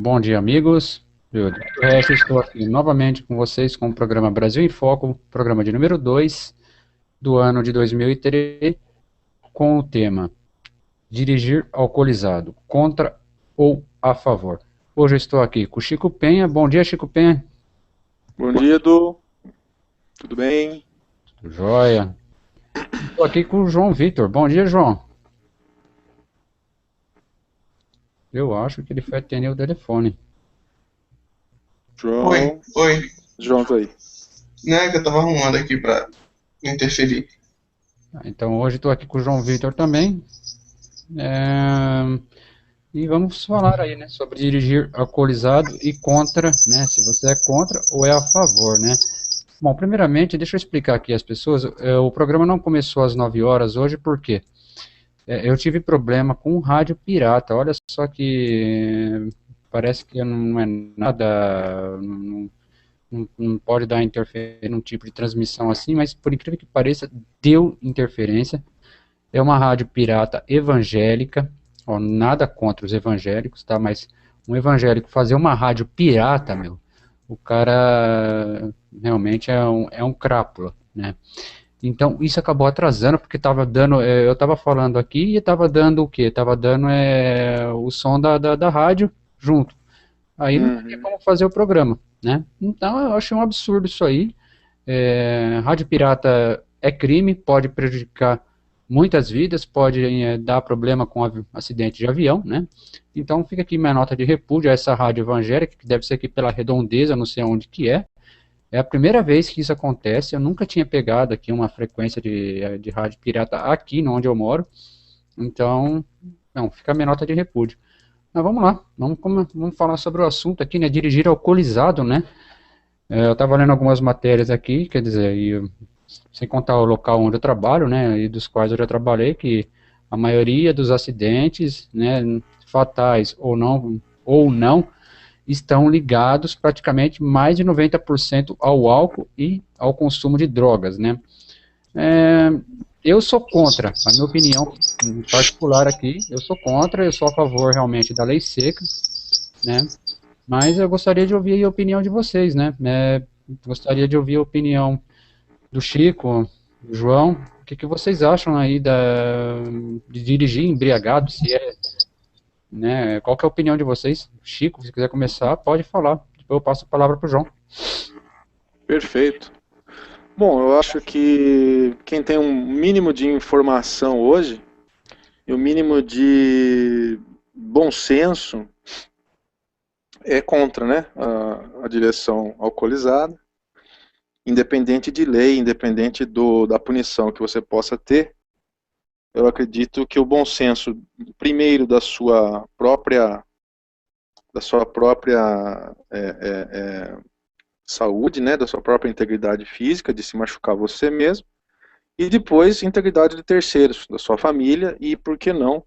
Bom dia, amigos. Estou aqui novamente com vocês com o programa Brasil em Foco, programa de número 2 do ano de 2003, com o tema Dirigir alcoolizado, contra ou a favor. Hoje eu estou aqui com o Chico Penha. Bom dia, Chico Penha. Bom dia, Edu. Tudo bem? Joia. Estou aqui com o João Vitor. Bom dia, João. Eu acho que ele foi atender o telefone. Oi, João. oi. João tá aí. Não é que eu tava arrumando aqui pra interferir. Então hoje estou aqui com o João Vitor também. É, E vamos falar aí, né, sobre dirigir alcoolizado e contra, né, se você é contra ou é a favor, né. Bom, primeiramente, deixa eu explicar aqui às pessoas, o programa não começou às 9 horas hoje, por quê? Eu tive problema com o rádio pirata, olha só que parece que não é nada, não pode dar interferência num tipo de transmissão assim, mas por incrível que pareça, deu interferência. É uma rádio pirata evangélica, ó, nada contra os evangélicos, tá? Mas um evangélico fazer uma rádio pirata, meu, o cara realmente é um crápula, né? Então isso acabou atrasando, porque tava dando, eu tava falando aqui e tava dando o quê? Tava dando o som da rádio junto. Aí não tinha Uhum. como fazer o programa, né? Então eu achei um absurdo isso aí. Rádio pirata é crime, pode prejudicar muitas vidas, pode dar problema com acidente de avião, né? Então fica aqui minha nota de repúdio a essa rádio evangélica, que deve ser aqui pela Redondeza, não sei onde que é. É a primeira vez que isso acontece, eu nunca tinha pegado aqui uma frequência de rádio pirata aqui onde eu moro, então, não, fica a minha nota de repúdio. Mas vamos lá, vamos falar sobre o assunto aqui, né? Dirigir alcoolizado, né? Eu estava lendo algumas matérias aqui, quer dizer, sem contar o local onde eu trabalho, né, e dos quais eu já trabalhei, que a maioria dos acidentes, né, fatais ou não, estão ligados praticamente mais de 90% ao álcool e ao consumo de drogas, né. É, eu sou contra, a minha opinião em particular aqui, eu sou a favor realmente da lei seca, né, mas eu gostaria de ouvir a opinião de vocês, né, gostaria de ouvir a opinião do Chico, do João, o que vocês acham aí de dirigir embriagado, se é, né, qual que é a opinião de vocês? Chico, se quiser começar, pode falar, depois eu passo a palavra para o João. Perfeito. Bom, eu acho que quem tem um mínimo de informação hoje e um mínimo de bom senso é contra, né, a direção alcoolizada, independente de lei, independente da punição que você possa ter. Eu acredito que o bom senso, primeiro da sua própria saúde, né, da sua própria integridade física, de se machucar você mesmo, e depois integridade de terceiros, da sua família e, por que não,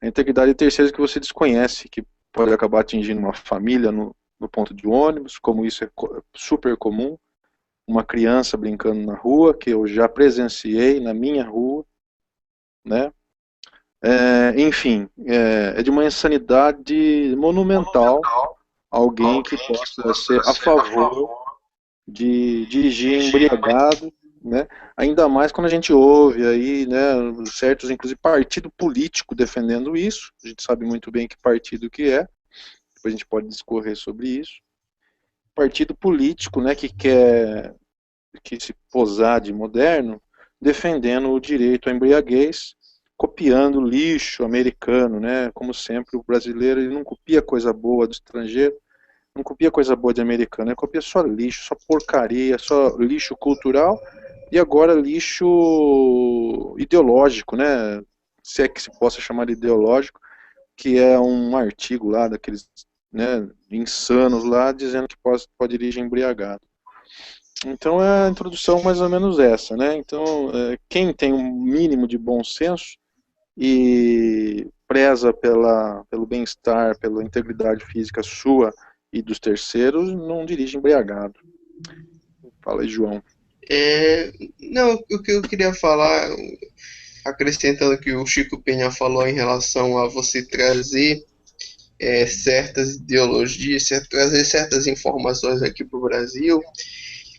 a integridade de terceiros que você desconhece, que pode acabar atingindo uma família no ponto de ônibus, como isso é super comum, uma criança brincando na rua, que eu já presenciei na minha rua, né? Enfim, é de uma insanidade monumental alguém que possa ser a favor de dirigir embriagado, né? Ainda mais quando a gente ouve aí, né, certos, inclusive partido político defendendo isso. A gente sabe muito bem que partido que é. Depois a gente pode discorrer sobre isso. Partido político, né, que quer se posar de moderno, defendendo o direito à embriaguez, copiando lixo americano, né? Como sempre, o brasileiro ele não copia coisa boa do estrangeiro, não copia coisa boa de americano, ele copia só lixo, só porcaria, só lixo cultural e agora lixo ideológico, né? Se é que se possa chamar de ideológico, que é um artigo lá daqueles, né, insanos lá dizendo que pode dirigir embriagado. Então é a introdução mais ou menos essa, né? Então quem tem um mínimo de bom senso e preza pelo bem-estar, pela integridade física sua e dos terceiros, não dirige embriagado. Fala aí, João. Não, o que eu queria falar, acrescentando o que o Chico Penha falou em relação a você trazer certas ideologias, trazer certas informações aqui para o Brasil,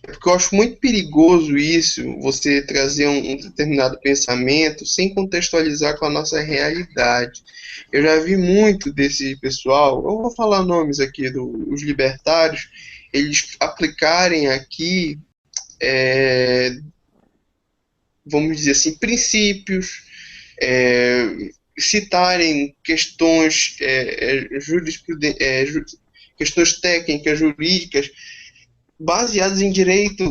porque eu acho muito perigoso isso, você trazer um determinado pensamento sem contextualizar com a nossa realidade. Eu já vi muito desse pessoal, eu vou falar nomes aqui dos libertários, eles aplicarem aqui, vamos dizer assim, princípios, citarem questões questões técnicas, jurídicas, baseadas em direito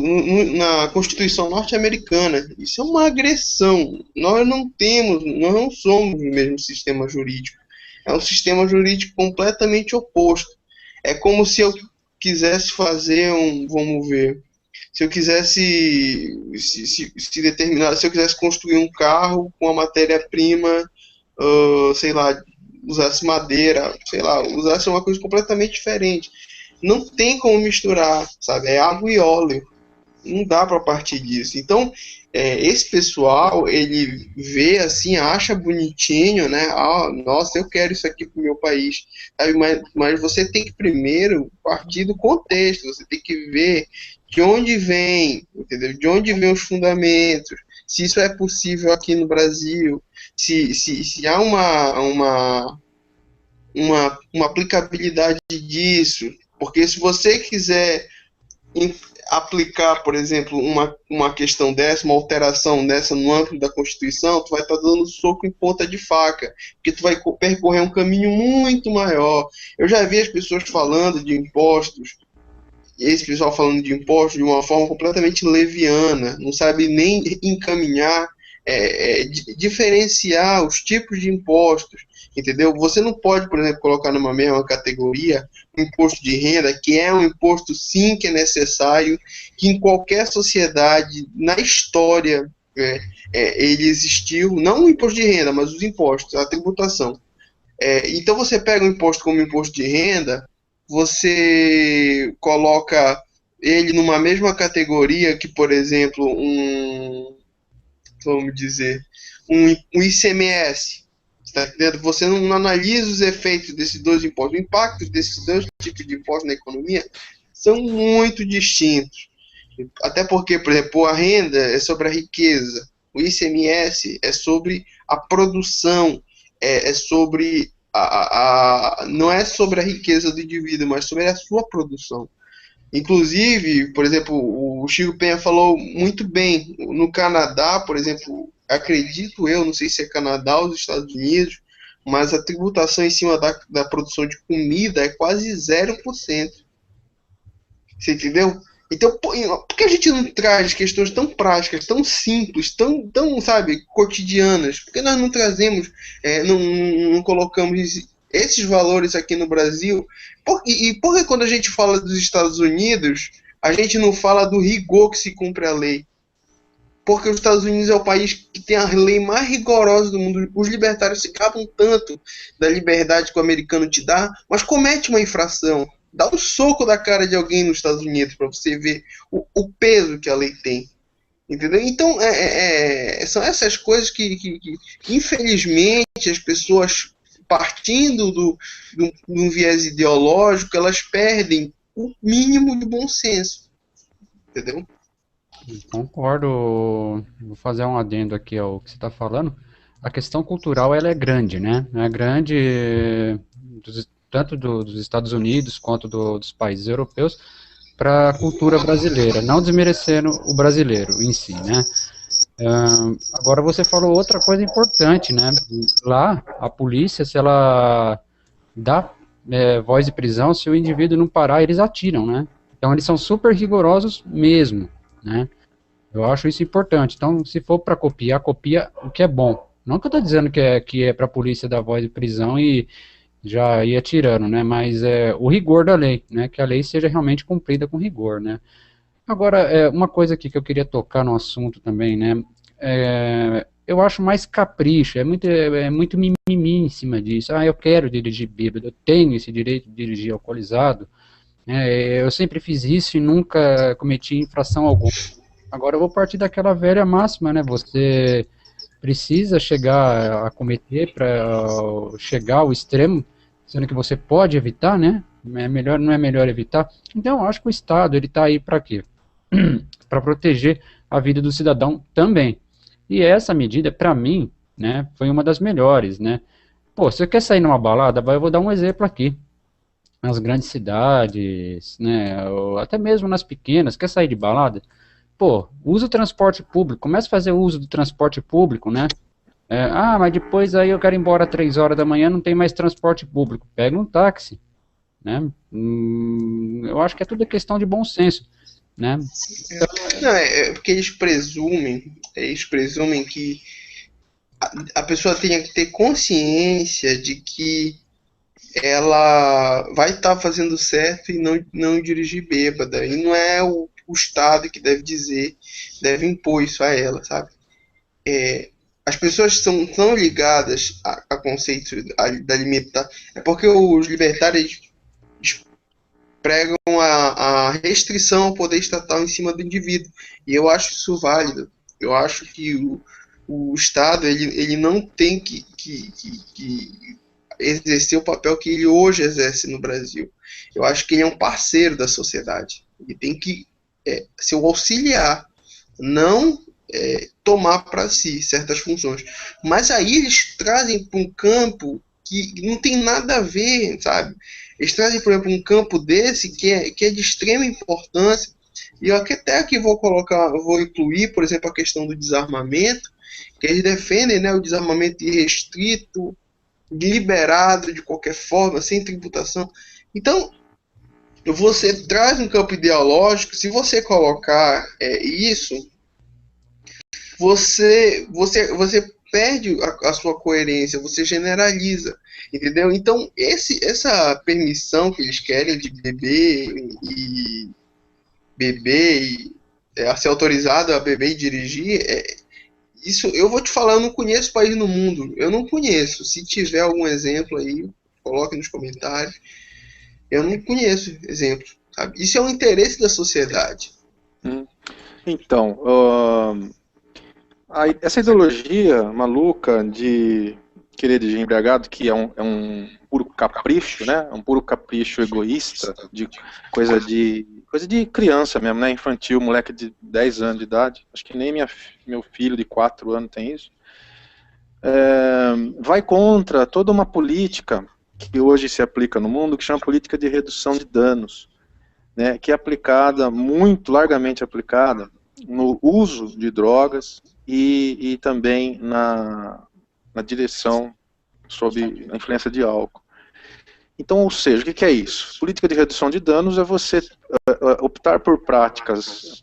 na Constituição norte-americana. Isso é uma agressão. Nós não somos o mesmo sistema jurídico. É um sistema jurídico completamente oposto. É como se eu quisesse fazer vamos ver, se eu quisesse se eu quisesse construir um carro com a matéria-prima, sei lá, usasse madeira, sei lá, usasse uma coisa completamente diferente. Não tem como misturar, sabe? É água e óleo. Não dá para partir disso. Então, esse pessoal, ele vê assim, acha bonitinho, né? Ah, nossa, eu quero isso aqui pro meu país. Sabe? Mas você tem que primeiro partir do contexto. Você tem que ver de onde vem, entendeu? De onde vem os fundamentos. Se isso é possível aqui no Brasil. Se há uma aplicabilidade disso. Porque se você quiser aplicar, por exemplo, uma questão dessa, uma alteração dessa no âmbito da Constituição, tu vai estar dando soco em ponta de faca, porque tu vai percorrer um caminho muito maior. Eu já vi as pessoas falando de impostos, esse pessoal falando de impostos de uma forma completamente leviana, não sabe nem encaminhar, diferenciar os tipos de impostos, entendeu? Você não pode, por exemplo, colocar numa mesma categoria o imposto de renda, que é um imposto sim que é necessário, que em qualquer sociedade, na história, ele existiu, não o imposto de renda, mas os impostos, a tributação. Então você pega o imposto como imposto de renda, você coloca ele numa mesma categoria que, por exemplo, vamos dizer, um ICMS. Tá entendendo? Você não analisa os efeitos desses dois impostos. O impacto desses dois tipos de impostos na economia são muito distintos. Até porque, por exemplo, a renda é sobre a riqueza, o ICMS é sobre a produção, é sobre não é sobre a riqueza do indivíduo, mas sobre a sua produção. Inclusive, por exemplo, o Chico Penha falou muito bem, no Canadá, por exemplo, acredito eu, não sei se é Canadá ou os Estados Unidos, mas a tributação em cima da produção de comida é quase 0%. Você entendeu? Então, por que a gente não traz questões tão práticas, tão simples, tão sabe, cotidianas? Por que nós não trazemos, não colocamos esses valores aqui no Brasil? E por que quando a gente fala dos Estados Unidos, a gente não fala do rigor que se cumpre a lei? Porque os Estados Unidos é o país que tem a lei mais rigorosa do mundo. Os libertários se gabam tanto da liberdade que o americano te dá, mas comete uma infração. Dá um soco da cara de alguém nos Estados Unidos para você ver o peso que a lei tem. Entendeu? Então, são essas coisas que, infelizmente, as pessoas, partindo de um viés ideológico, elas perdem o mínimo de bom senso. Entendeu? Concordo. Vou fazer um adendo aqui ao que você está falando. A questão cultural ela é grande, né? É grande tanto dos Estados Unidos quanto dos países europeus para a cultura brasileira, não desmerecendo o brasileiro em si, né? Agora você falou outra coisa importante, né? Lá, a polícia, se ela dá voz de prisão, se o indivíduo não parar, eles atiram, né? Então eles são super rigorosos mesmo, né? Eu acho isso importante. Então, se for para copiar, copia o que é bom. Não que eu estou dizendo que é para a polícia dar voz de prisão e já ir atirando, né? Mas o rigor da lei, né? Que a lei seja realmente cumprida com rigor, né? Agora, uma coisa aqui que eu queria tocar no assunto também, né? Eu acho mais capricho, é muito mimimi em cima disso. Ah, eu quero dirigir bêbado, eu tenho esse direito de dirigir alcoolizado. Eu sempre fiz isso e nunca cometi infração alguma. Agora eu vou partir daquela velha máxima, né? Você precisa chegar a cometer para chegar ao extremo. sendo que você pode evitar, né? É melhor, não é melhor evitar? Então, eu acho que o Estado, ele está aí para quê? Para proteger a vida do cidadão também. E essa medida, para mim, né, foi uma das melhores, né? Pô, você quer sair numa balada? Eu vou dar um exemplo aqui. Nas grandes cidades, né, ou até mesmo nas pequenas, quer sair de balada? Pô, usa o transporte público, começa a fazer uso do transporte público, né? Mas depois aí eu quero ir embora às 3 horas da manhã, não tem mais transporte público. Pega um táxi, né? Eu acho que é tudo questão de bom senso, né? Não, é porque eles presumem que a pessoa tenha que ter consciência de que ela vai estar fazendo certo e não dirigir bêbada. E não é o Estado que deve dizer, deve impor isso a ela, sabe? As pessoas são tão ligadas a conceitos da limitação. É porque os libertários pregam a restrição ao poder estatal em cima do indivíduo. E eu acho isso válido. Eu acho que o Estado ele não tem que exercer o papel que ele hoje exerce no Brasil. Eu acho que ele é um parceiro da sociedade. Ele tem que ser o auxiliar, não tomar para si certas funções. Mas aí eles trazem para um campo que não tem nada a ver, sabe? Eles trazem, por exemplo, um campo desse que é de extrema importância. E eu até aqui vou incluir, por exemplo, a questão do desarmamento, que eles defendem, né, o desarmamento irrestrito, liberado de qualquer forma, sem tributação. Então, você traz um campo ideológico, se você colocar isso, você perde a sua coerência, você generaliza, entendeu? Então, essa permissão que eles querem de beber e ser autorizado a beber e dirigir, isso eu vou te falar, eu não conheço país no mundo, eu não conheço. Se tiver algum exemplo aí, coloque nos comentários. Eu não conheço exemplo, sabe? Isso é um interesse da sociedade. Então, essa ideologia maluca de querer dirigir embriagado, que é um puro capricho, né? Um puro capricho egoísta, de coisa de criança mesmo, né? Infantil, moleque de 10 anos de idade. Acho que nem meu filho de 4 anos tem isso. Vai contra toda uma política que hoje se aplica no mundo, que chama política de redução de danos, né? Que é aplicada, muito largamente aplicada, no uso de drogas e também na direção sob a influência de álcool. Então, ou seja, o que é isso? Política de redução de danos é você optar por práticas,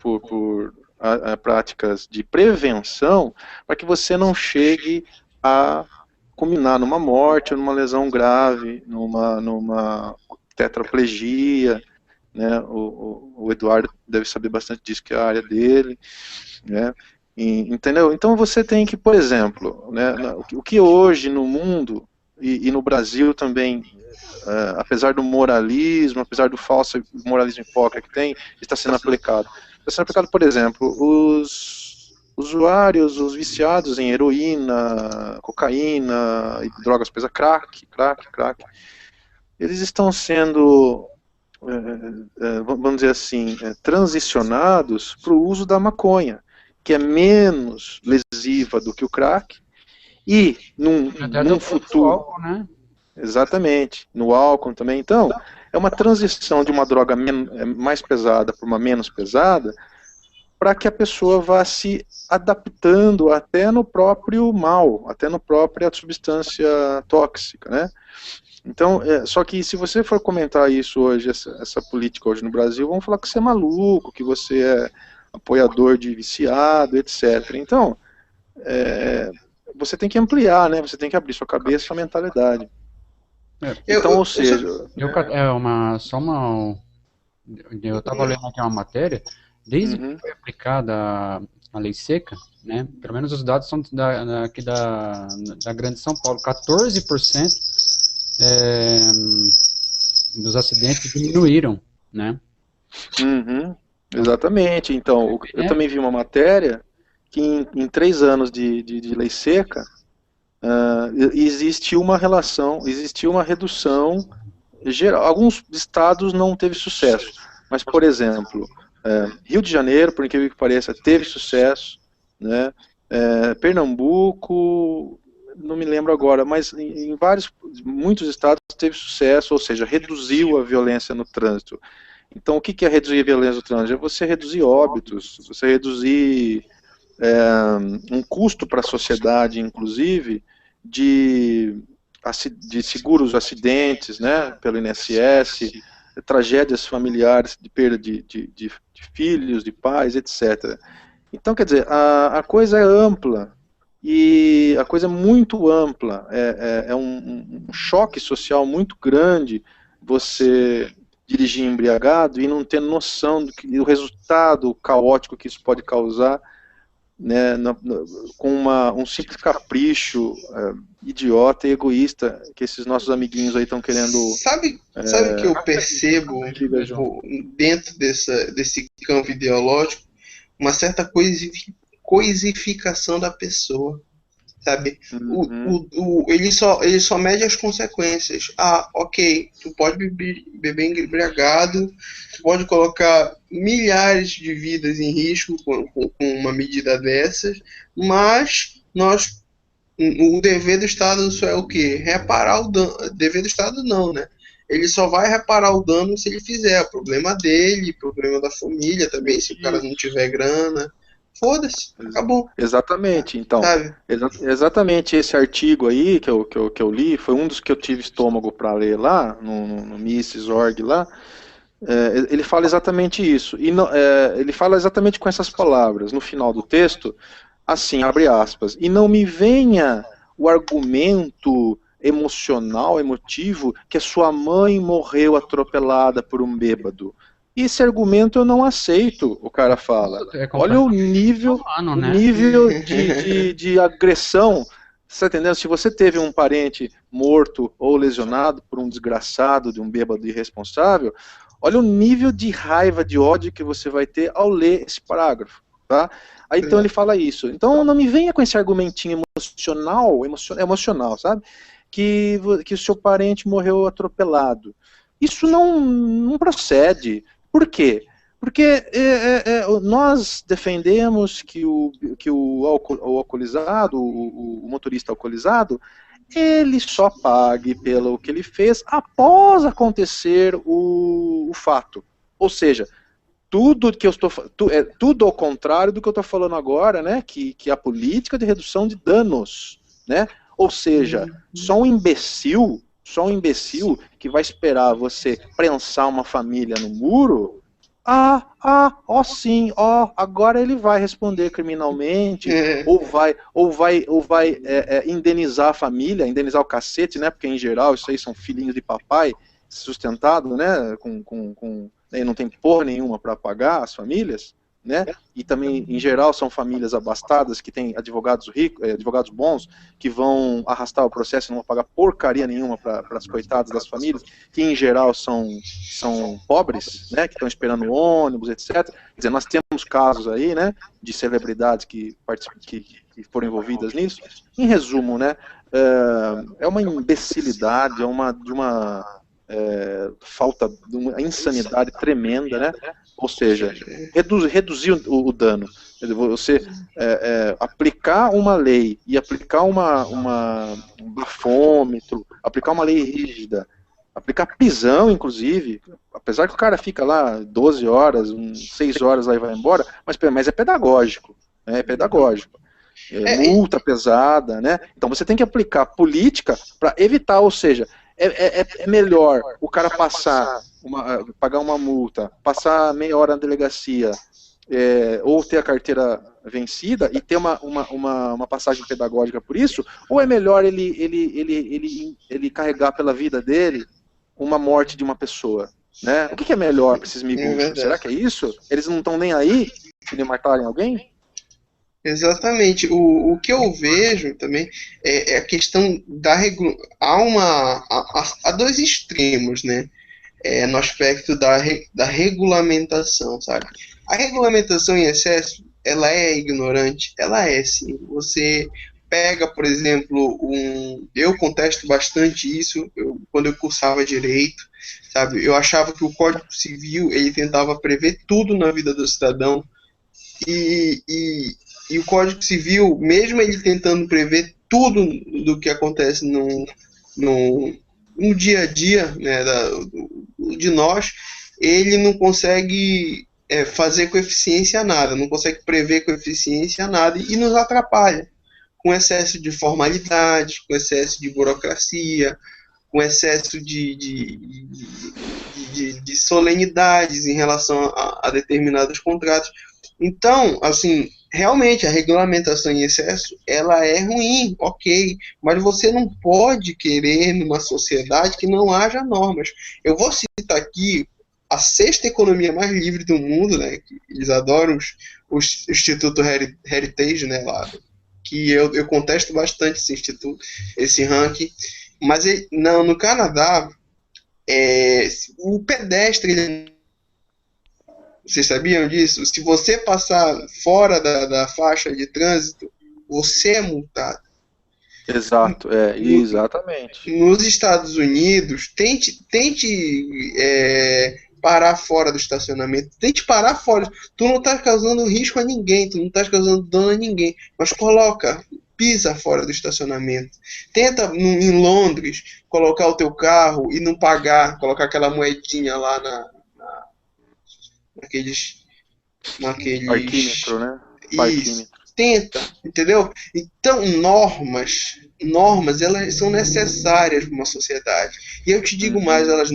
práticas de prevenção, para que você não chegue a culminar numa morte, ou numa lesão grave, numa tetraplegia, né? O Eduardo deve saber bastante disso, que é a área dele, né? Entendeu? Então você tem que, por exemplo, né, o que hoje no mundo e no Brasil também, apesar do moralismo, apesar do falso moralismo hipócrita que tem, está sendo aplicado. Está sendo aplicado, por exemplo, os usuários, os viciados em heroína, cocaína e drogas pesadas, crack, eles estão sendo, vamos dizer assim, transicionados para o uso da maconha, que é menos lesiva do que o crack, e num futuro... Álcool, né? Exatamente, no álcool também. Então, é uma transição de uma droga mais pesada para uma menos pesada, para que a pessoa vá se adaptando até no próprio mal, até na própria substância tóxica, né? Então, só que se você for comentar isso hoje, essa política hoje no Brasil, vão falar que você é maluco, que você é apoiador de viciado, etc. Então, você tem que ampliar, né? Você tem que abrir sua cabeça, sua mentalidade. Então, ou seja... Eu estava lendo aqui uma matéria, desde que foi aplicada a lei seca, né? Pelo menos os dados são aqui da Grande São Paulo, 14% dos acidentes diminuíram, né? Exatamente. Então, eu também vi uma matéria que em 3 anos de lei seca, existiu uma relação, existiu uma redução geral. Alguns estados não teve sucesso, mas, por exemplo, Rio de Janeiro, por incrível que pareça, teve sucesso, né? Pernambuco, não me lembro agora, mas em muitos estados teve sucesso, ou seja, reduziu a violência no trânsito. Então, o que é reduzir a violência no trânsito? É você reduzir óbitos, você reduzir um custo para a sociedade, inclusive, de seguros acidentes, né, pelo INSS, tragédias familiares de perda de filhos, de pais, etc. Então, quer dizer, a coisa é ampla, e a coisa é muito ampla, é um choque social muito grande você dirigir embriagado e não ter noção do resultado caótico que isso pode causar, né, com um simples capricho idiota e egoísta que esses nossos amiguinhos aí estão querendo... Sabe o que eu percebo dentro desse campo ideológico? Uma certa coisificação da pessoa, sabe? Ele só mede as consequências. Ok, tu pode beber embriagado, tu pode colocar milhares de vidas em risco com uma medida dessas, mas o dever do Estado só é o quê? Reparar o dano. Dever do Estado não, né? Ele só vai reparar o dano se ele fizer. Problema dele, problema da família também, se o cara não tiver grana. Foda-se, acabou. Exatamente, então, exatamente esse artigo aí que eu li, foi um dos que eu tive estômago para ler lá, no Mises.org lá, ele fala exatamente isso, e ele fala exatamente com essas palavras, no final do texto, assim, abre aspas, e não me venha o argumento emotivo, que a sua mãe morreu atropelada por um bêbado. Esse argumento eu não aceito, o cara fala. Olha o nível, de agressão. Você está entendendo? Se você teve um parente morto ou lesionado por um desgraçado, de um bêbado irresponsável, olha o nível de raiva, de ódio que você vai ter ao ler esse parágrafo. Tá? Aí então ele fala isso. Então não me venha com esse argumentinho emocional, sabe? Que o seu parente morreu atropelado. Isso não procede. Por quê? Porque nós defendemos que o alcoolizado, o motorista alcoolizado, ele só pague pelo que ele fez após acontecer o fato. Ou seja, tudo ao contrário do que eu estou falando agora, né? Que a política de redução de danos, né? Ou seja, só um imbecil que vai esperar você prensar uma família no muro, sim, agora ele vai responder criminalmente, ou vai indenizar a família, indenizar o cacete, né? Porque em geral isso aí são filhinhos de papai sustentado, né? Não tem porra nenhuma para pagar as famílias, né? E também, em geral, são famílias abastadas que têm advogados ricos, advogados bons, que vão arrastar o processo e não vão pagar porcaria nenhuma para as coitadas das famílias, que em geral são pobres, né? Que estão esperando ônibus, etc. Quer dizer, nós temos casos aí, né? De celebridades que foram envolvidas nisso. Em resumo, né? É uma imbecilidade, de uma falta de uma insanidade tremenda, né? Ou seja, reduzir o dano. Você aplicar uma lei e aplicar um bafômetro, aplicar uma lei rígida, aplicar prisão, inclusive, apesar que o cara fica lá 12 horas, 6 horas lá e vai embora, mas é pedagógico, né? É pedagógico. Multa pesada, né? Então você tem que aplicar política para evitar, ou seja, é melhor o cara pagar uma multa, passar meia hora na delegacia, ou ter a carteira vencida e ter uma passagem pedagógica por isso, ou é melhor ele carregar pela vida dele uma morte de uma pessoa, né? O que é melhor para esses miguxos? Será que é isso? Eles não estão nem aí de matarem alguém? Exatamente. O que eu vejo também é a questão da há dois extremos, né? No aspecto da regulamentação, sabe? A regulamentação em excesso, ela é ignorante? Ela é, sim. Você pega, por exemplo, eu contesto bastante isso quando eu cursava direito, sabe? Eu achava que o Código Civil ele tentava prever tudo na vida do cidadão e o Código Civil, mesmo ele tentando prever tudo do que acontece no dia a dia, né, de nós, ele não consegue fazer com eficiência nada, não consegue prever com eficiência nada e nos atrapalha com excesso de formalidade, com excesso de burocracia, com excesso de solenidades em relação a determinados contratos. Então, assim, realmente a regulamentação em excesso, ela é ruim, ok, mas você não pode querer numa sociedade que não haja normas. Eu vou citar aqui a sexta economia mais livre do mundo, né, que eles adoram o Instituto Heritage, né, lá, que eu contesto bastante esse instituto, esse ranking, mas no Canadá, o pedestre, vocês sabiam disso? Se você passar fora da faixa de trânsito, você é multado. Exato, exatamente. Nos Estados Unidos, tente parar fora do estacionamento. Tente parar fora. Tu não tá causando risco a ninguém, tu não tá causando dano a ninguém, mas pisa fora do estacionamento. Tenta em Londres colocar o teu carro e não pagar, colocar aquela moedinha lá naqueles Parquímetro, né? Isso. Tenta, entendeu? Então, normas, elas são necessárias para uma sociedade. E eu te digo mais, elas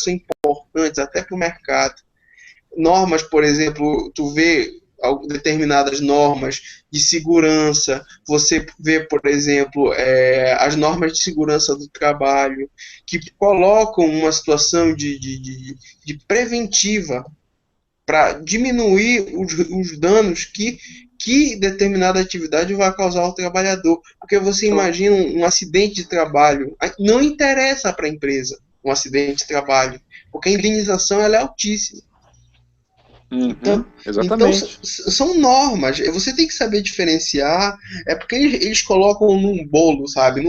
são importantes até para o mercado. Normas, por exemplo, tu vê determinadas normas de segurança, você vê, por exemplo, as normas de segurança do trabalho, que colocam uma situação de preventiva para diminuir os danos que determinada atividade vai causar ao trabalhador. Porque você imagina um acidente de trabalho, não interessa para a empresa um acidente de trabalho, porque a indenização ela é altíssima. Então, são normas, você tem que saber diferenciar, porque eles colocam num bolo, sabe,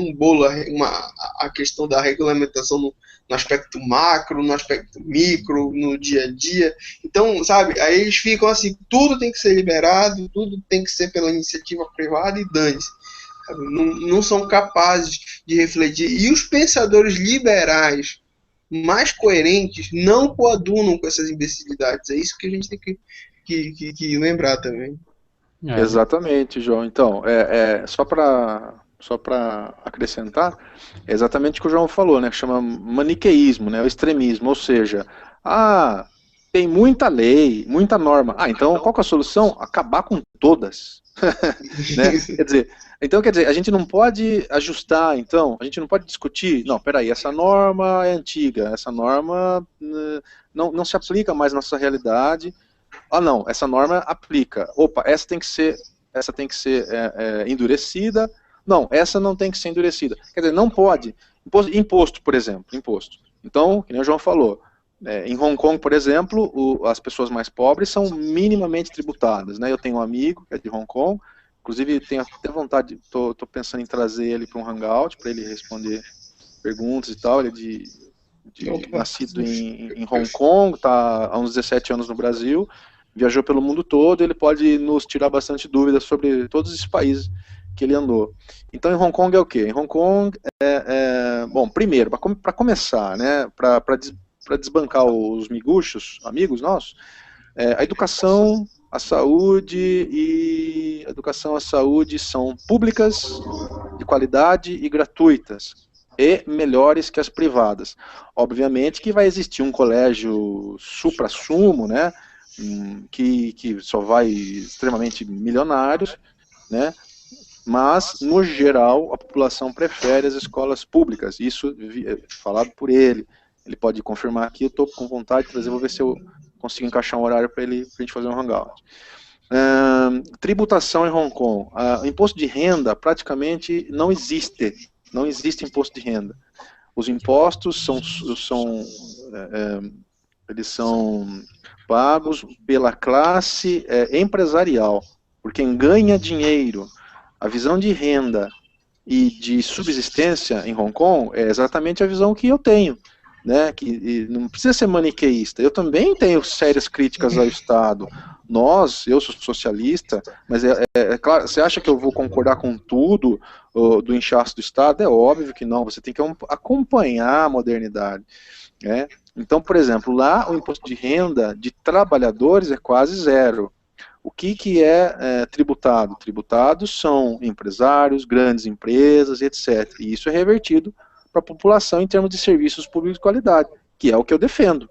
a questão da regulamentação no aspecto macro, no aspecto micro, no dia a dia, então, sabe, aí eles ficam assim, tudo tem que ser liberado, tudo tem que ser pela iniciativa privada e dane-se, não são capazes de refletir, e os pensadores liberais mais coerentes não coadunam com essas imbecilidades. É isso que a gente tem que lembrar também. Exatamente, João. Então, só para acrescentar, é exatamente o que o João falou, né, que chama maniqueísmo, né, o extremismo, ou seja, tem muita lei, muita norma. Então qual que é a solução? Acabar com todas. Né? Quer dizer, a gente não pode ajustar, então, a gente não pode discutir, não, peraí, essa norma é antiga, essa norma não se aplica mais na nossa realidade, não, essa norma aplica, opa, essa tem que ser endurecida, não, essa não tem que ser endurecida, quer dizer, não pode, imposto, por exemplo, então, que nem o João falou, em Hong Kong, por exemplo, as pessoas mais pobres são minimamente tributadas, né? Eu tenho um amigo que é de Hong Kong, inclusive tenho até vontade, estou pensando em trazer ele para um hangout, para ele responder perguntas e tal. Ele é nascido em Hong Kong, está há uns 17 anos no Brasil, viajou pelo mundo todo, ele pode nos tirar bastante dúvidas sobre todos esses países que ele andou. Então, em Hong Kong é o quê? Em Hong Kong, bom, primeiro, para começar, né, para desbancar os miguxos, amigos nossos, a educação, a saúde são públicas, de qualidade e gratuitas, e melhores que as privadas. Obviamente que vai existir um colégio supra-sumo, né, que só vai extremamente milionários, né, mas, no geral, a população prefere as escolas públicas, isso é falado por ele. Ele pode confirmar aqui, eu estou com vontade de trazer, vou ver se eu consigo encaixar um horário para a gente fazer um hangout. Tributação em Hong Kong. Imposto de renda praticamente não existe imposto de renda. Os impostos eles são pagos pela classe empresarial, por quem ganha dinheiro. A visão de renda e de subsistência em Hong Kong é exatamente a visão que eu tenho, né? Que não precisa ser maniqueísta. Eu também tenho sérias críticas ao Estado. Eu sou socialista, mas é claro, você acha que eu vou concordar com tudo do inchaço do Estado? É óbvio que não, você tem que acompanhar a modernidade, né? Então, por exemplo, lá o imposto de renda de trabalhadores é quase zero. O que é tributado? Tributados são empresários, grandes empresas, etc. E isso é revertido para a população em termos de serviços públicos de qualidade, que é o que eu defendo,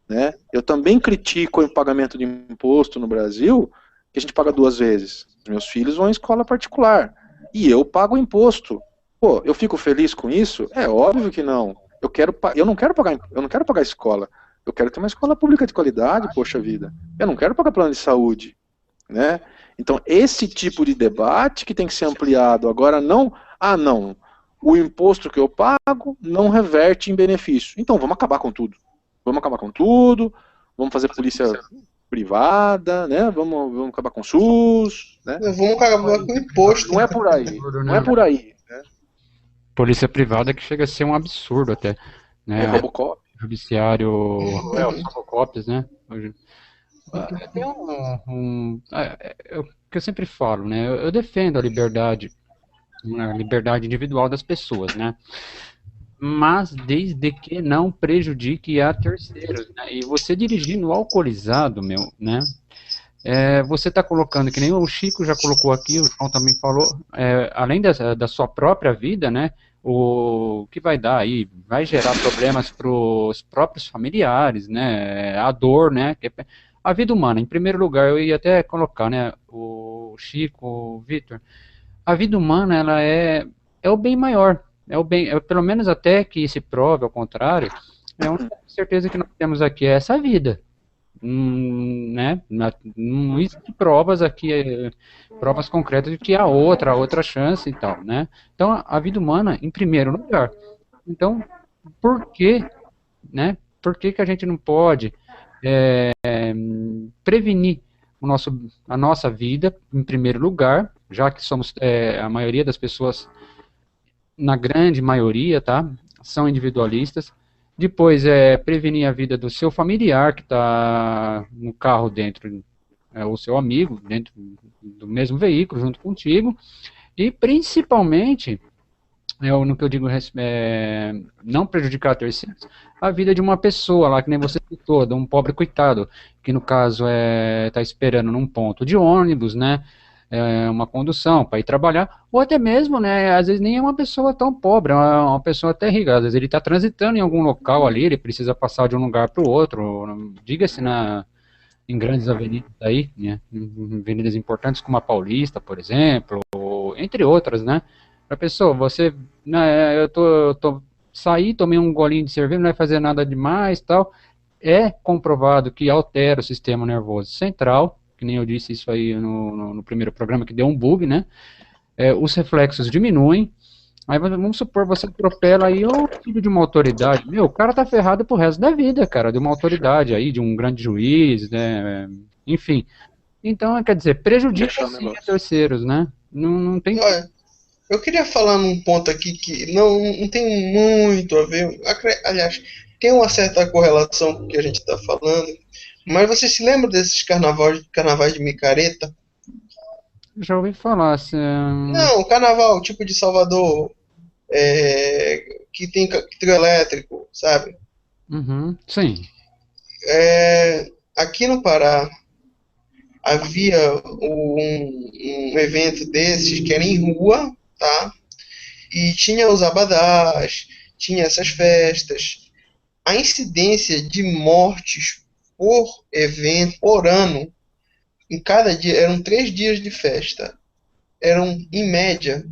né? Eu também critico o pagamento de imposto no Brasil, que a gente paga 2 vezes. Os meus filhos vão em escola particular e eu pago imposto. Pô, eu fico feliz com isso? É óbvio que não. Eu não quero pagar escola. Eu quero ter uma escola pública de qualidade, poxa vida. Eu não quero pagar plano de saúde, né? Então, esse tipo de debate que tem que ser ampliado. Agora, não, o imposto que eu pago não reverte em benefício. Então, vamos acabar com tudo. Vamos fazer polícia privada, né? Vamos acabar com o SUS, né? Vamos acabar com o imposto. Não é por aí. Não é por aí. Né? Polícia privada que chega a ser um absurdo até. Né? Robocop. Judiciário, os Robocops, né? Tem o que eu sempre falo, né? Eu defendo a liberdade individual das pessoas, né? Mas desde que não prejudique a terceiros, né? E você dirigindo alcoolizado, né? Você está colocando, que nem o Chico já colocou aqui, o João também falou, além da sua própria vida, né? O que vai dar aí, vai gerar problemas para os próprios familiares, né? A dor, né? A vida humana, em primeiro lugar, eu ia até colocar, né? O Chico, o Vitor, a vida humana, ela é o bem maior. Pelo menos até que se prove ao contrário, a única certeza que nós temos aqui é essa vida. Né? Não existe provas aqui, provas concretas de que há outra chance e tal, né? Então, a vida humana em primeiro lugar. Então, por que, né? Por que a gente não pode prevenir a nossa vida em primeiro lugar, já que somos a maioria das pessoas, na grande maioria, tá? São individualistas. Depois prevenir a vida do seu familiar que está no carro dentro, ou seu amigo dentro do mesmo veículo junto contigo. E principalmente, no que eu digo, não prejudicar terceiros, a vida de uma pessoa lá, que nem você citou, de um pobre coitado, que no caso está esperando num ponto de ônibus, né? Uma condução para ir trabalhar, ou até mesmo, né, às vezes nem é uma pessoa tão pobre, é uma pessoa até rica, às vezes ele está transitando em algum local ali, ele precisa passar de um lugar para o outro, diga-se em grandes avenidas aí, né, em avenidas importantes como a Paulista, por exemplo, entre outras, né, a pessoa, você, né, saí, tomei um golinho de cerveja, não vai fazer nada demais, tal, é comprovado que altera o sistema nervoso central, que nem eu disse isso aí no primeiro programa, que deu um bug, né? Os reflexos diminuem. Aí vamos supor, você atropela aí o filho de uma autoridade. O cara tá ferrado pro resto da vida, cara, de uma autoridade aí, de um grande juiz, né? Enfim. Então, quer dizer, prejudica sim a terceiros, né? Não tem... Eu queria falar num ponto aqui que não tem muito a ver. Aliás, tem uma certa correlação com o que a gente está falando. Mas você se lembra desses carnavais de micareta? Já ouvi falar. Não, carnaval tipo de Salvador, que tem trio elétrico, sabe? Uhum, sim. Aqui no Pará havia um evento desses que era em rua, tá? E tinha os abadás, tinha essas festas. A incidência de mortes por evento, por ano, em cada dia, eram 3 dias de festa. Eram, em média,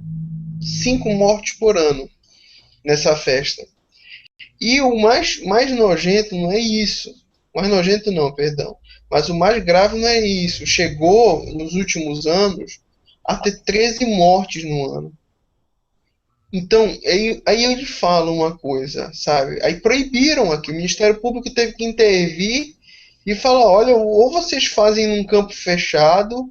5 mortes por ano nessa festa. E o mais nojento não é isso. Mais nojento não, perdão. Mas o mais grave não é isso. Chegou, nos últimos anos, a ter 13 mortes no ano. Então, aí eu lhe falo uma coisa, sabe? Aí proibiram aqui. O Ministério Público teve que intervir e falar, olha, ou vocês fazem num campo fechado,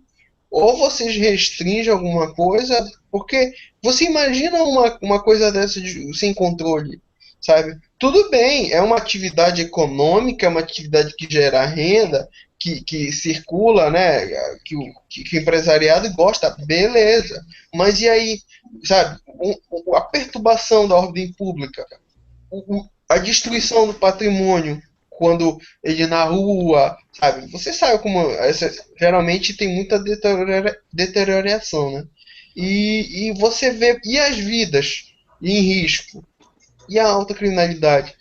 ou vocês restringem alguma coisa, porque você imagina uma coisa dessa sem controle, sabe? Tudo bem, é uma atividade econômica, é uma atividade que gera renda, que circula, né? Que o empresariado gosta, beleza. Mas e aí, sabe? A perturbação da ordem pública, a destruição do patrimônio quando ele na rua, sabe? Você sabe como geralmente tem muita deterioração, né? E você vê e as vidas em risco e a alta criminalidade,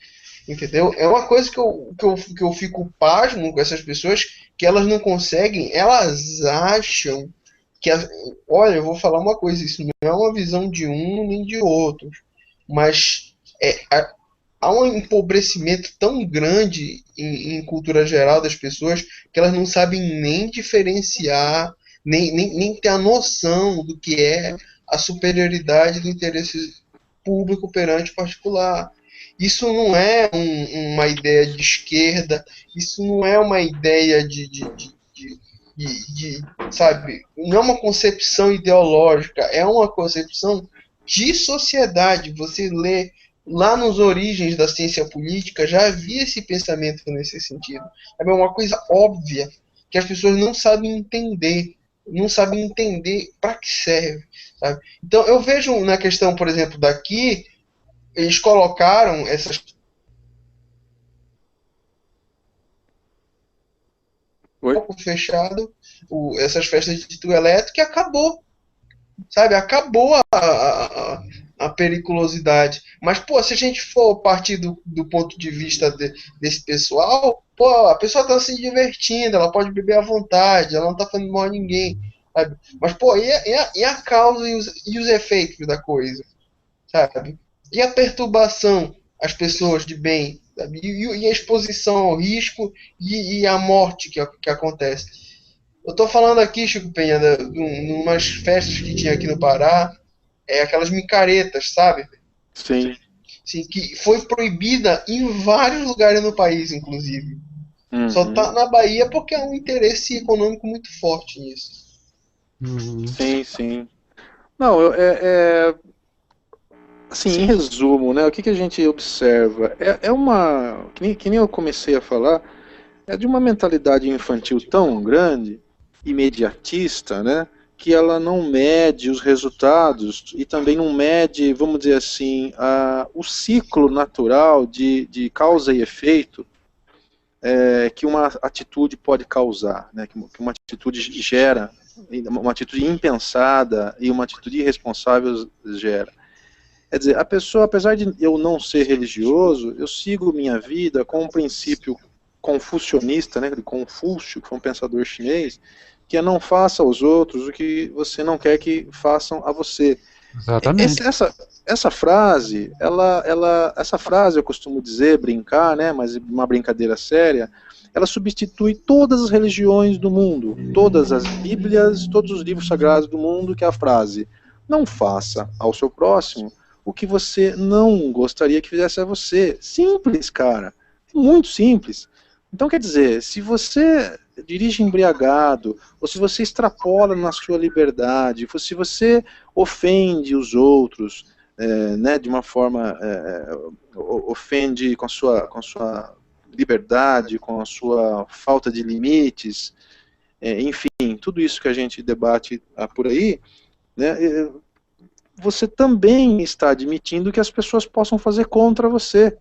entendeu? É uma coisa que eu fico pasmo com essas pessoas que elas não conseguem, elas acham que olha, eu vou falar uma coisa, isso não é uma visão de um nem de outro, mas há um empobrecimento tão grande em cultura geral das pessoas que elas não sabem nem diferenciar, nem ter a noção do que é a superioridade do interesse público perante particular. Isso não é uma ideia de esquerda, isso não é uma ideia sabe, não é uma concepção ideológica, é uma concepção de sociedade. Você lê lá nos origens da ciência política, já havia esse pensamento nesse sentido. É uma coisa óbvia que as pessoas não sabem entender para que serve. Sabe? Então eu vejo na questão, por exemplo, daqui, eles colocaram essas pouco fechado, essas festas de trio elétrico, e acabou, sabe? Acabou a periculosidade. Mas, pô, se a gente for partir do ponto de vista desse pessoal, pô, a pessoa tá se divertindo, ela pode beber à vontade, ela não tá fazendo mal a ninguém, sabe? Mas, pô, e a causa e os efeitos da coisa, sabe? E a perturbação às pessoas de bem, sabe? E a exposição ao risco e a morte que acontece. Eu tô falando aqui, Chico Penha, de umas festas que tinha aqui no Pará, aquelas micaretas, sabe? Sim. Sim, que foi proibida em vários lugares no país, inclusive. Uhum. Só tá na Bahia porque há um interesse econômico muito forte nisso. Uhum. Sim, sim. Não, assim, em resumo, né, o que a gente observa? Que nem eu comecei a falar, é de uma mentalidade infantil tão grande, imediatista, né, que ela não mede os resultados e também não mede, vamos dizer assim, o ciclo natural de causa e efeito que uma atitude pode causar, né, que uma atitude gera, uma atitude impensada e uma atitude irresponsável gera. Quer dizer, a pessoa, apesar de eu não ser religioso, eu sigo minha vida com um princípio confucionista, né, de Confúcio, que foi um pensador chinês, que é não faça aos outros o que você não quer que façam a você. Exatamente. Essa frase, essa frase eu costumo dizer, brincar, né, mas uma brincadeira séria, ela substitui todas as religiões do mundo, todas as Bíblias, todos os livros sagrados do mundo, que é a frase: não faça ao seu próximo o que você não gostaria que fizesse a você. Simples, cara. Muito simples. Então, quer dizer, se você dirige embriagado, ou se você extrapola na sua liberdade, ou se você ofende os outros, né, de uma forma, ofende com a sua liberdade, com a sua falta de limites, enfim, tudo isso que a gente debate por aí, né, você também está admitindo que as pessoas possam fazer contra você,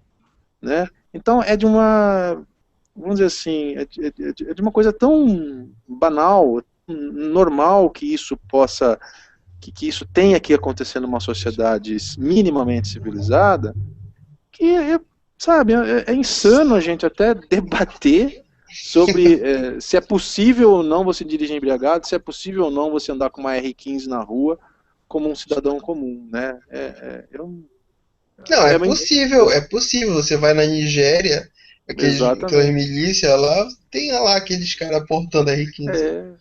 né? Então é de uma, vamos dizer assim, é de uma coisa tão banal, normal que isso possa, que isso tenha que acontecer numa sociedade minimamente civilizada, que sabe, é insano a gente até debater sobre se é possível ou não você dirigir embriagado, se é possível ou não você andar com uma R15 na rua como um cidadão comum, né? Não, é possível. Você vai na Nigéria, aquelas milícias lá, tem lá aqueles caras portando R15.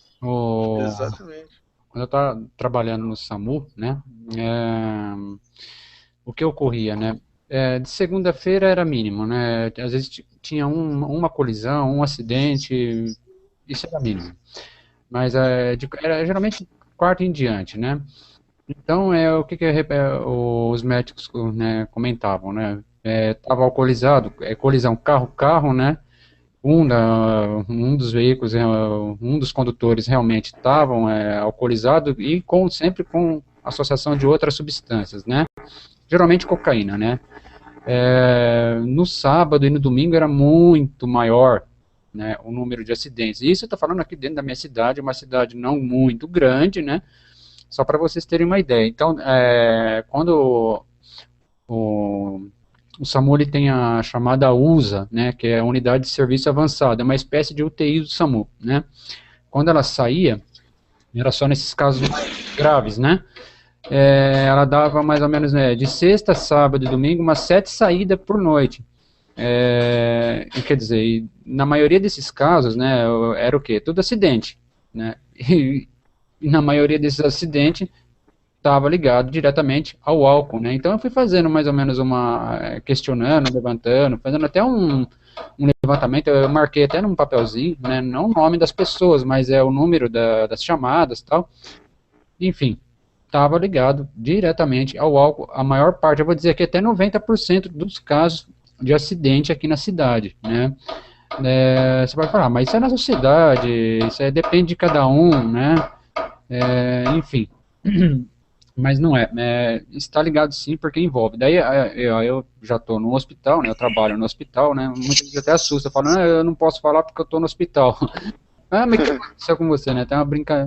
Exatamente. Quando eu estava trabalhando no SAMU, né, o que ocorria, né? De segunda-feira era mínimo, né? Às vezes tinha uma colisão, um acidente, isso era mínimo. mas era geralmente quarto em diante, né? Então, o que, os médicos, né, comentavam, né? Estava alcoolizado, colisão carro-carro, né? Um dos veículos, um dos condutores realmente estavam alcoolizado e sempre com associação de outras substâncias, né? Geralmente cocaína, né? No sábado e no domingo era muito maior, né, o número de acidentes. Isso eu estou falando aqui dentro da minha cidade, uma cidade não muito grande, né? Só para vocês terem uma ideia. Então, quando o SAMU ele tem a chamada USA, né, que é a Unidade de Serviço Avançado, é uma espécie de UTI do SAMU, né? Quando ela saía, era só nesses casos graves, né? Ela dava mais ou menos, né, de sexta, sábado e domingo, umas 7 saídas por noite. E quer dizer, na maioria desses casos, né, era o quê? Tudo acidente, né? E na maioria desses acidentes estava ligado diretamente ao álcool, né? Então eu fui fazendo mais ou menos questionando, levantando, fazendo até um levantamento, eu marquei até num papelzinho, né? Não o nome das pessoas, mas o número das chamadas e tal. Enfim, estava ligado diretamente ao álcool. A maior parte, eu vou dizer que até 90% dos casos de acidente aqui na cidade, né? Você vai falar, mas isso é na sociedade, isso depende de cada um, né? Enfim, mas não está ligado sim, porque envolve. Daí eu já estou no hospital, né? Eu trabalho no hospital, né? Muitas vezes até assusta, falam, eu não posso falar porque eu estou no hospital. Mas o que aconteceu com você, né?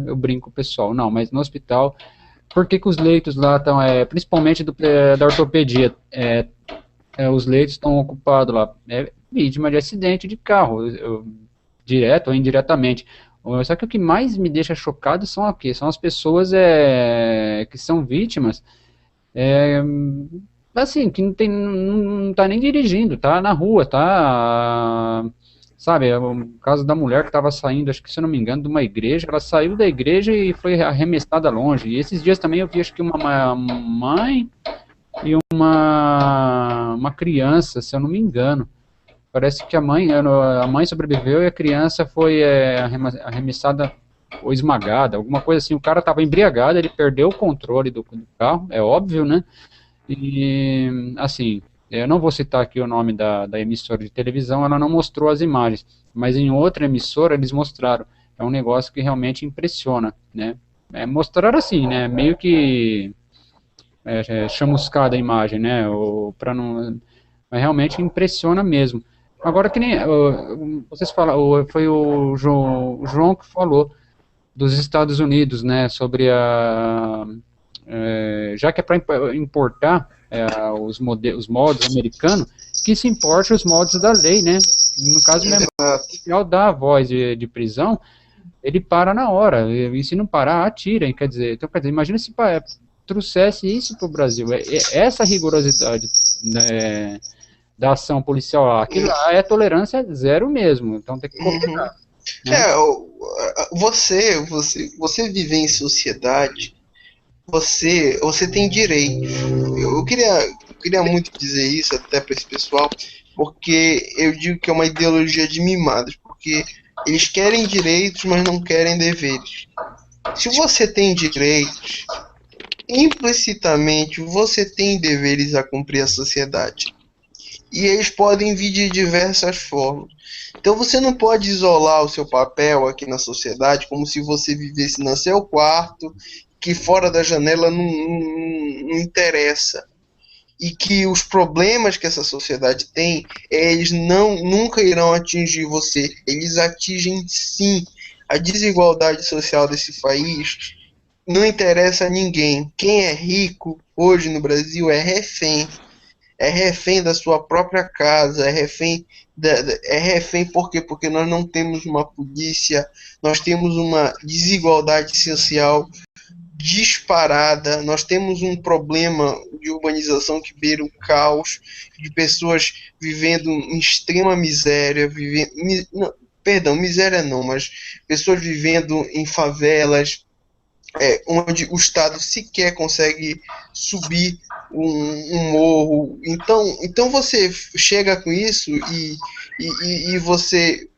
Eu brinco com o pessoal, não, mas no hospital, por que os leitos lá estão, principalmente da ortopedia, os leitos estão ocupados lá? Vítima de acidente de carro, direto ou indiretamente. Só que o que mais me deixa chocado são as pessoas que são vítimas, assim, que não tá nem dirigindo, tá na rua, tá, sabe, o caso da mulher que estava saindo, acho que se eu não me engano, de uma igreja, ela saiu da igreja e foi arremessada longe, e esses dias também eu vi, acho que uma mãe e uma criança, se eu não me engano. Parece que a mãe sobreviveu e a criança foi arremessada ou esmagada, alguma coisa assim. O cara estava embriagado, ele perdeu o controle do carro, é óbvio, né? E, assim, eu não vou citar aqui o nome da emissora de televisão, ela não mostrou as imagens, mas em outra emissora eles mostraram. É um negócio que realmente impressiona, né? Mostraram assim, né? Meio que chamuscada a imagem, né? Para não, mas realmente impressiona mesmo. Agora que nem vocês falaram, foi o João que falou dos Estados Unidos, né? Sobre já que é para importar os modos americanos, que se importe os modos da lei, né? No caso mesmo, o oficial dá a voz de prisão, ele para na hora, e se não parar, atira, quer dizer, então, imagina se trouxesse isso para o Brasil, essa rigorosidade, né, da ação policial lá, aquilo lá é tolerância zero mesmo, então tem que cooperar. Né? Você viver em sociedade, você tem direito. Eu queria muito dizer isso até para esse pessoal, porque eu digo que é uma ideologia de mimados, porque eles querem direitos, mas não querem deveres. Se você tem direitos, implicitamente você tem deveres a cumprir à sociedade. E eles podem vir de diversas formas. Então você não pode isolar o seu papel aqui na sociedade como se você vivesse no seu quarto, que fora da janela não interessa. E que os problemas que essa sociedade tem, eles nunca irão atingir você. Eles atingem sim a desigualdade social desse país. Não interessa a ninguém. Quem é rico hoje no Brasil é refém. É refém da sua própria casa, é refém por quê? Porque nós não temos uma polícia, nós temos uma desigualdade social disparada, nós temos um problema de urbanização que beira o caos, de pessoas vivendo em extrema miséria, miséria não, mas pessoas vivendo em favelas, onde o Estado sequer consegue subir um morro. Então você chega com isso e você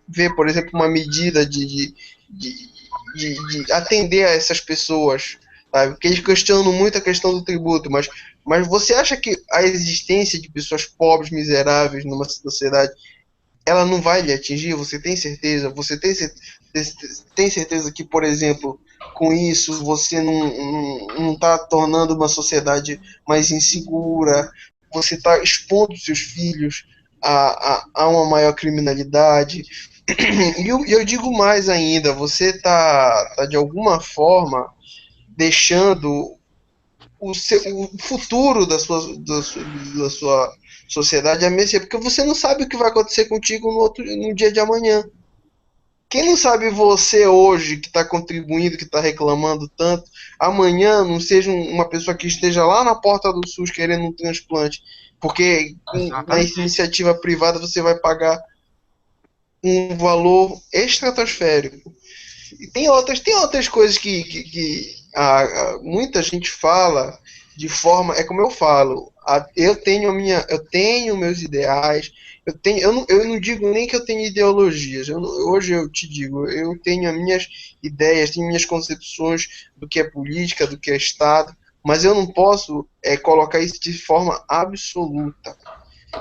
vê, por exemplo, uma medida de de atender a essas pessoas, sabe? Porque eles questionam muito a questão do tributo, mas você acha que a existência de pessoas pobres, miseráveis numa sociedade, ela não vai lhe atingir? Você tem certeza? Você tem certeza que, por exemplo, com isso você não está tornando uma sociedade mais insegura? Você está expondo seus filhos a uma maior criminalidade? E eu digo mais ainda, você está de alguma forma deixando o futuro da sua sociedade a mercê, porque você não sabe o que vai acontecer contigo no dia de amanhã. Quem não sabe você hoje, que está contribuindo, que está reclamando tanto, amanhã não seja uma pessoa que esteja lá na porta do SUS querendo um transplante, porque na iniciativa privada você vai pagar um valor estratosférico. E tem outras coisas que muita gente fala de forma, é como eu falo, eu tenho meus ideais, eu não digo nem que eu tenho ideologias, hoje eu te digo, eu tenho as minhas ideias, tenho minhas concepções do que é política, do que é Estado, mas eu não posso colocar isso de forma absoluta.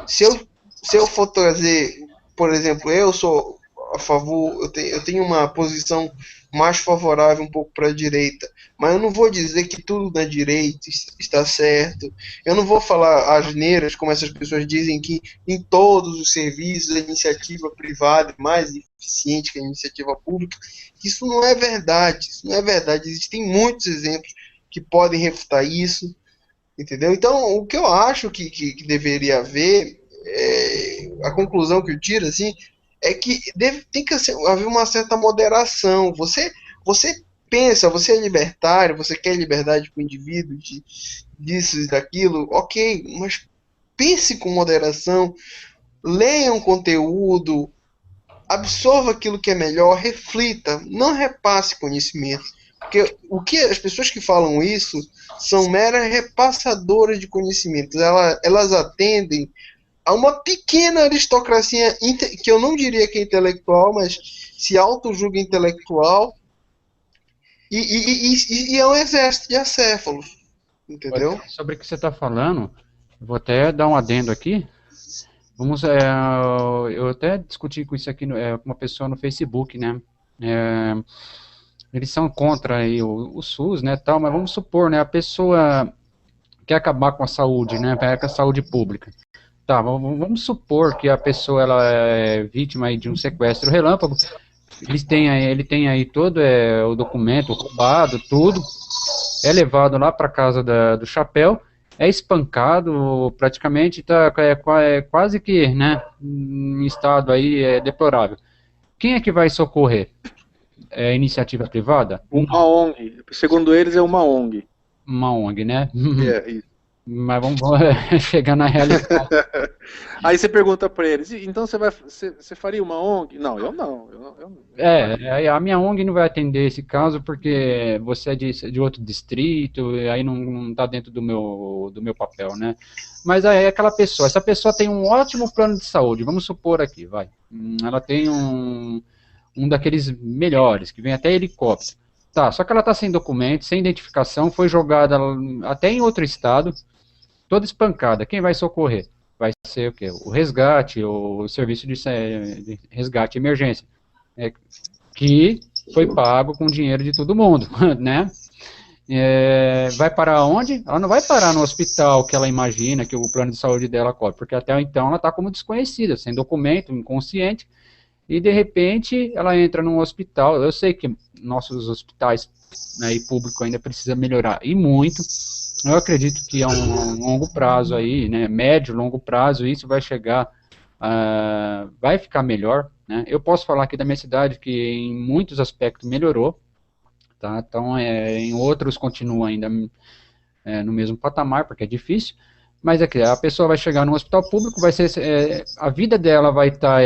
Se eu for trazer, por exemplo, eu sou a favor, eu tenho uma posição mais favorável um pouco para a direita, mas eu não vou dizer que tudo na direita está certo, eu não vou falar asneiras como essas pessoas dizem que em todos os serviços a iniciativa privada é mais eficiente que a iniciativa pública. Isso não é verdade, existem muitos exemplos que podem refutar isso, entendeu? Então, o que eu acho que deveria haver, a conclusão que eu tiro, assim, é que tem que haver uma certa moderação. Você pensa, você é libertário, você quer liberdade para o indivíduo, disso e daquilo, ok, mas pense com moderação, leia um conteúdo, absorva aquilo que é melhor, reflita, não repasse conhecimento. Porque as pessoas que falam isso são meras repassadoras de conhecimentos. Elas atendem a uma pequena aristocracia, que eu não diria que é intelectual, mas se auto-julga intelectual, e é um exército de acéfalos, entendeu? Sobre o que você está falando, vou até dar um adendo aqui. Eu até discuti com isso aqui com uma pessoa no Facebook, né? Eles são contra aí o SUS, né, tal, mas vamos supor, né, a pessoa quer acabar com a saúde, né, com a saúde pública. Tá, vamos supor que a pessoa ela é vítima aí de um sequestro relâmpago. Ele tem aí todo o documento roubado, tudo. É levado lá para casa do chapéu, é espancado, praticamente tá quase que, né, em estado aí deplorável. Quem é que vai socorrer? É iniciativa privada? Uma ONG. Segundo eles, é uma ONG. Uma ONG, né? Isso. Mas vamos chegar na realidade. Aí você pergunta para eles, então você faria uma ONG? Não, eu não. A minha ONG não vai atender esse caso porque você é de outro distrito, aí não está dentro do meu papel, né? Mas aí essa pessoa tem um ótimo plano de saúde, vamos supor aqui, vai. Ela tem um daqueles melhores, que vem até helicóptero. Tá, só que ela está sem documento, sem identificação, foi jogada até em outro estado, toda espancada. Quem vai socorrer? Vai ser o quê? O resgate, o serviço de resgate e emergência, que foi pago com dinheiro de todo mundo, né? Vai parar onde? Ela não vai parar no hospital que ela imagina que o plano de saúde dela cobre, porque até então ela está como desconhecida, sem documento, inconsciente, e de repente ela entra num hospital. Eu sei que nossos hospitais, né, e público ainda precisa melhorar, e muito. Eu acredito que a um longo prazo aí, né, médio, longo prazo, isso vai chegar, vai ficar melhor, né? Eu posso falar aqui da minha cidade que em muitos aspectos melhorou, tá? Então em outros continua ainda no mesmo patamar, porque é difícil, mas é que a pessoa vai chegar no hospital público, vai ser, a vida dela vai estar,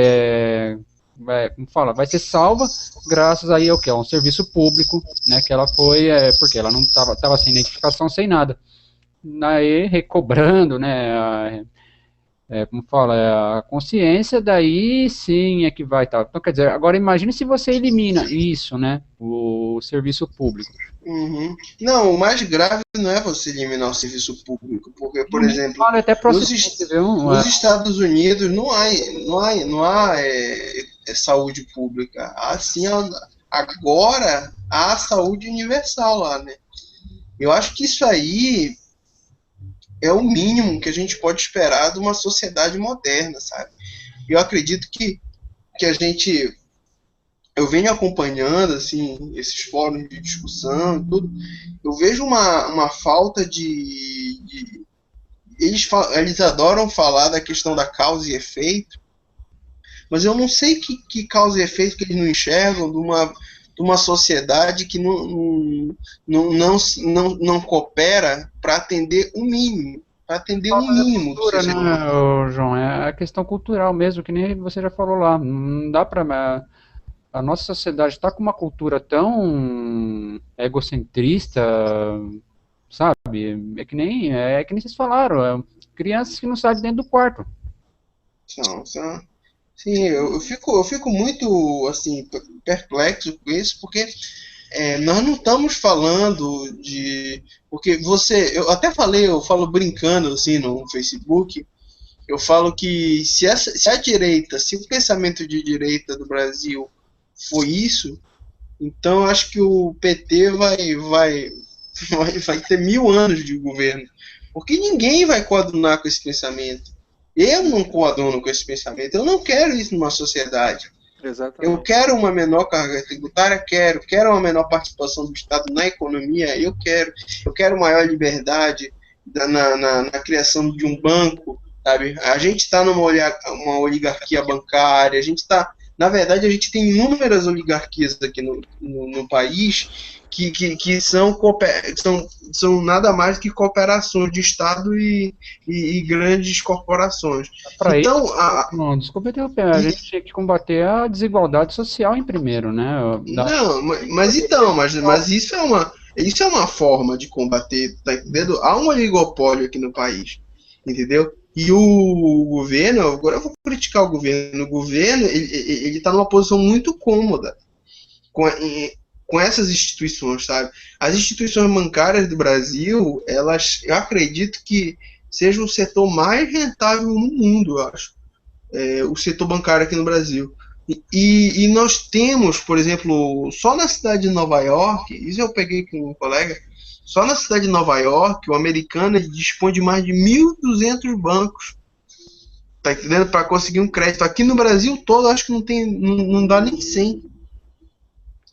vai ser salva graças aí ao que? A um serviço público, né, que ela foi, porque ela não estava sem identificação, sem nada. Aí, recobrando, né, como fala, é a consciência, daí sim é que vai estar. Então, quer dizer, agora imagine se você elimina isso, né, o serviço público. Uhum. Não, o mais grave não é você eliminar o serviço público, porque, por Nem exemplo, fala até nos, procedente, viu? nos Estados Unidos não há saúde pública. Assim, agora há saúde universal lá, né? Eu acho que isso aí é o mínimo que a gente pode esperar de uma sociedade moderna, sabe? Eu acredito que a gente eu venho acompanhando assim esses fóruns de discussão e tudo, eu vejo uma falta eles adoram falar da questão da causa e efeito, mas eu não sei que causa e efeito que eles não enxergam de uma sociedade que não coopera para atender o mínimo, para atender o mínimo do Cultura, ser né, humano. João? É a questão cultural mesmo, que nem você já falou lá. Não dá pra. A nossa sociedade está com uma cultura tão egocentrista, sabe? É que nem vocês falaram, crianças que não saem de dentro do quarto. Sim, eu fico muito assim perplexo com isso, porque nós não estamos falando de. Porque eu até falei, eu falo brincando assim no Facebook, eu falo que se a direita, se o pensamento de direita do Brasil foi isso, então eu acho que o PT vai ter 1000 anos de governo. Porque ninguém vai coadunar com esse pensamento. Eu não coaduno com esse pensamento. Eu não quero isso numa sociedade. Eu Exatamente. quero uma menor carga tributária, quero uma menor participação do Estado na economia, eu quero maior liberdade na criação de um banco, sabe? A gente está uma oligarquia bancária, na verdade, a gente tem inúmeras oligarquias aqui no país que são nada mais que cooperações de Estado e grandes corporações. Para isso, Então, não, desculpa interromper, a gente tinha que combater a desigualdade social em primeiro, né? não, mas isso é uma forma de combater, tá entendendo? Há um oligopólio aqui no país, entendeu? E o governo, agora eu vou criticar o governo, ele está numa posição muito cômoda com essas instituições, sabe? As instituições bancárias do Brasil, eu acredito que seja o setor mais rentável no mundo, eu acho. O setor bancário aqui no Brasil. E nós temos, por exemplo, só na cidade de Nova York, isso eu peguei com um colega, só na cidade de Nova York, o americano dispõe de mais de 1.200 bancos, tá entendendo? Para conseguir um crédito. Aqui no Brasil todo, acho que não dá nem 100.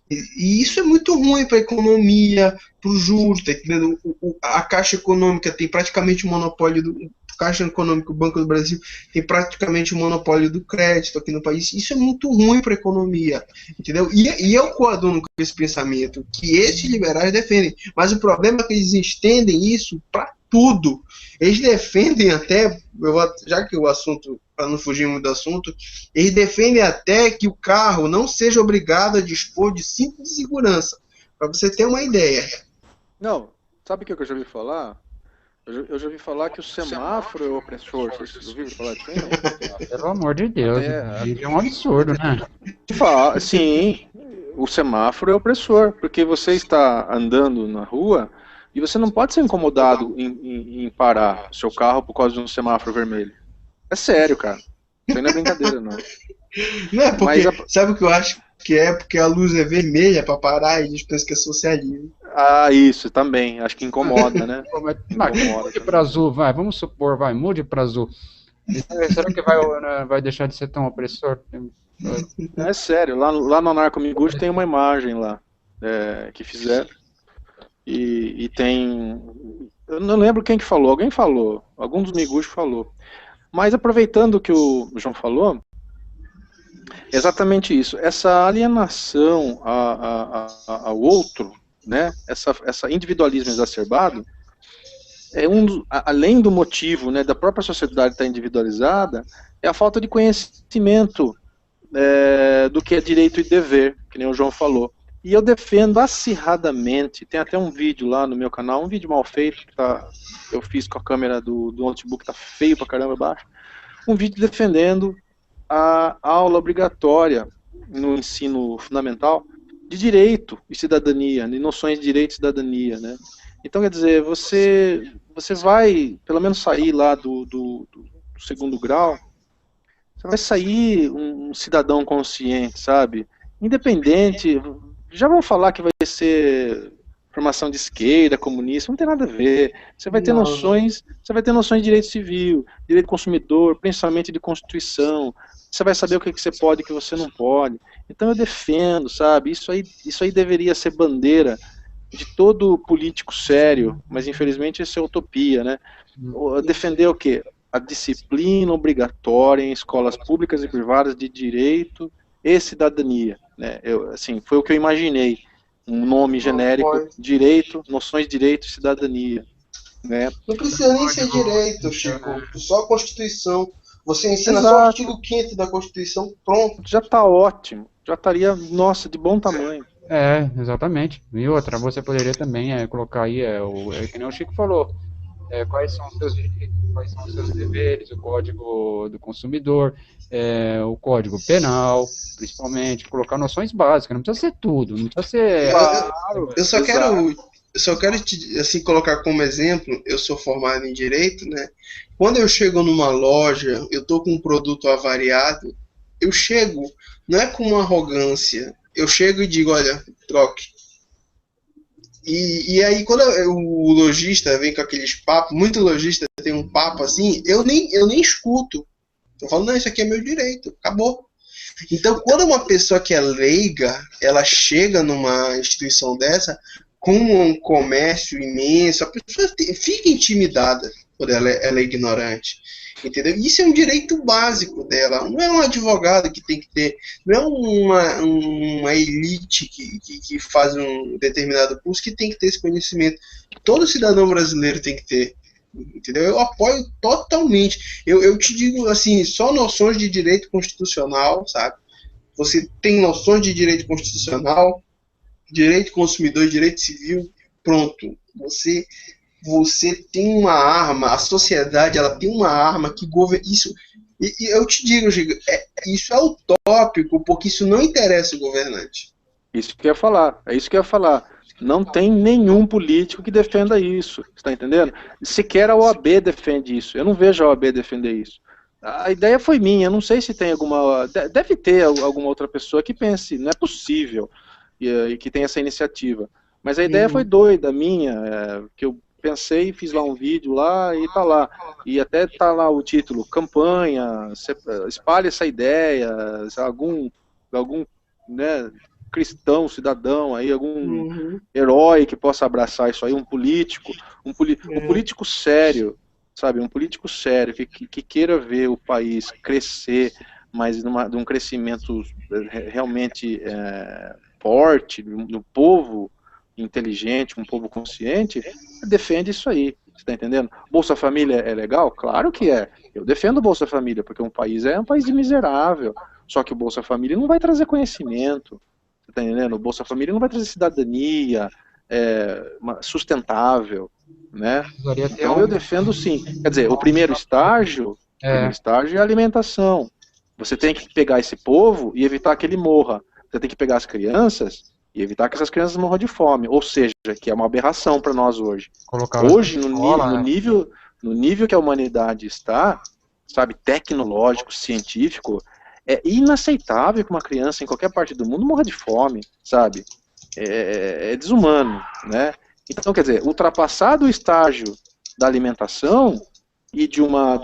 E isso é muito ruim para a economia, para o juros, tá entendendo? A Caixa Econômica tem praticamente o monopólio Caixa Econômica, o Banco do Brasil tem praticamente o monopólio do crédito aqui no país. Isso é muito ruim para a economia, entendeu? E eu coaduno com esse pensamento que esses liberais defendem, mas o problema é que eles estendem isso para tudo. Eles defendem até, já que o assunto, para não fugir muito do assunto, eles defendem até que o carro não seja obrigado a dispor de cinto de segurança, para você ter uma ideia. Não, sabe o que eu já ouvi falar? Eu já ouvi falar que o semáforo é o opressor. Vocês ouviram falar disso aí, não? Pelo amor de Deus, é um absurdo, né? Sim, o semáforo é opressor, porque você está andando na rua e você não pode ser incomodado em parar seu carro por causa de um semáforo vermelho. É sério, cara. Isso aí não é brincadeira, não. Não é porque, sabe o que eu acho que é? Porque a luz é vermelha para parar e eles pensam que é socialismo. Ah, isso também. Acho que incomoda, né? Mude para azul, vamos supor, mude para azul. Será que vai deixar de ser tão opressor? É sério, lá no Anarco Miguxo tem uma imagem lá que fizeram e tem... Eu não lembro quem que falou, alguém falou, algum dos Miguxo falou. Mas aproveitando o que o João falou, exatamente isso, essa alienação ao outro, né, essa individualismo exacerbado, além do motivo, né, da própria sociedade estar individualizada, é a falta de conhecimento do que é direito e dever, que nem o João falou. E eu defendo acirradamente, tem até um vídeo lá no meu canal, um vídeo mal feito, que eu fiz com a câmera do notebook, tá feio pra caramba baixo, um vídeo defendendo a aula obrigatória no ensino fundamental de direito e cidadania, de noções de direito e cidadania, né? Então, quer dizer, você vai, pelo menos sair lá do segundo grau, você vai sair um cidadão consciente, sabe? Independente, já vão falar que vai ser formação de esquerda, comunista, não tem nada a ver. Você vai ter noções de direito civil, direito do consumidor, pensamento de constituição. Você vai saber o que você pode e o que você não pode. Então eu defendo, sabe? Isso aí deveria ser bandeira de todo político sério, mas infelizmente isso é utopia, né? Defender o quê? A disciplina obrigatória em escolas públicas e privadas de direito e cidadania, né? Assim, foi o que eu imaginei. Um nome genérico, direito, noções de direito e cidadania, né? Não precisa nem ser direito, Chico, só a Constituição. Você ensina só o artigo 5º da Constituição, pronto. Já está ótimo, já estaria, nossa, de bom tamanho. Exatamente. E outra, você poderia também colocar aí, que nem o Chico falou, quais são os seus direitos, quais são os seus deveres, o Código do Consumidor, o Código Penal, principalmente, colocar noções básicas, não precisa ser tudo, não precisa ser... Eu só quero assim, colocar como exemplo, eu sou formado em Direito, né? Quando eu chego numa loja, eu tô com um produto avariado, eu chego, não é com uma arrogância, eu chego e digo, olha, troque. E aí quando o lojista vem com aqueles papos, muito lojista tem um papo assim, eu nem escuto. Eu falo, não, isso aqui é meu direito, acabou. Então quando uma pessoa que é leiga, ela chega numa instituição dessa, com um comércio imenso, a pessoa fica intimidada por ela é ignorante. Entendeu? Isso é um direito básico dela. Não é um advogado que tem que ter, não é uma elite que faz um determinado curso que tem que ter esse conhecimento. Todo cidadão brasileiro tem que ter. Entendeu? Eu apoio totalmente. Eu te digo assim, só noções de direito constitucional, sabe? Você tem noções de direito constitucional, direito consumidor, direito civil, pronto. Você tem uma arma, a sociedade ela tem uma arma que governa isso. E eu te digo, Giga, isso é utópico, porque isso não interessa o governante. Isso que eu ia falar, é isso que eu ia falar. Não tem nenhum político que defenda isso, está entendendo? Sequer a OAB defende isso. Eu não vejo a OAB defender isso. A ideia foi minha, eu não sei se tem alguma... Deve ter alguma outra pessoa que pense, não é possível, e que tenha essa iniciativa. Mas a ideia foi doida, minha, que eu pensei, fiz lá um vídeo lá e tá lá. E até tá lá o título, campanha, espalhe essa ideia, algum né, cristão, cidadão, aí, algum herói que possa abraçar isso aí, um político, um político sério, sabe, um político sério, que queira ver o país crescer, mas de um crescimento realmente forte, do povo inteligente, um povo consciente, defende isso aí, você está entendendo? Bolsa Família é legal? Claro que é. Eu defendo Bolsa Família, porque um país é um país de miserável, só que o Bolsa Família não vai trazer conhecimento, você está entendendo? O Bolsa Família não vai trazer cidadania sustentável, né? Então eu defendo sim. Quer dizer, o primeiro estágio é a alimentação. Você tem que pegar esse povo e evitar que ele morra. Você tem que pegar as crianças e evitar que essas crianças morram de fome, ou seja, que é uma aberração para nós hoje. Hoje, no nível que a humanidade está, sabe, tecnológico, científico, é inaceitável que uma criança em qualquer parte do mundo morra de fome, sabe? É desumano, né? Então, quer dizer, ultrapassado o estágio da alimentação e de uma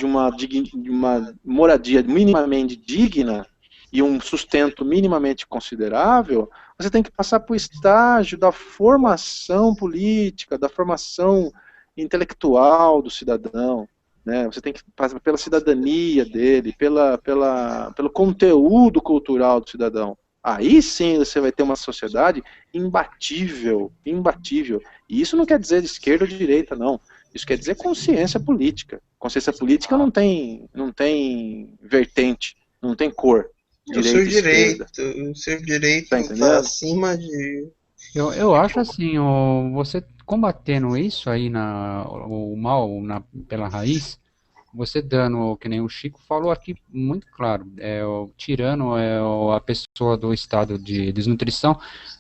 moradia minimamente digna e um sustento minimamente considerável, você tem que passar para o estágio da formação política, da formação intelectual do cidadão, né? Você tem que passar pela cidadania dele, pelo conteúdo cultural do cidadão. Aí sim você vai ter uma sociedade imbatível, imbatível. E isso não quer dizer de esquerda ou de direita, não. Isso quer dizer consciência política. Consciência política não tem vertente, não tem cor. O seu direito tá acima de... Eu acho assim, você combatendo isso aí, o mal pela raiz, você dando, que nem o Chico falou aqui, muito claro, tirando a pessoa do estado de desnutrição.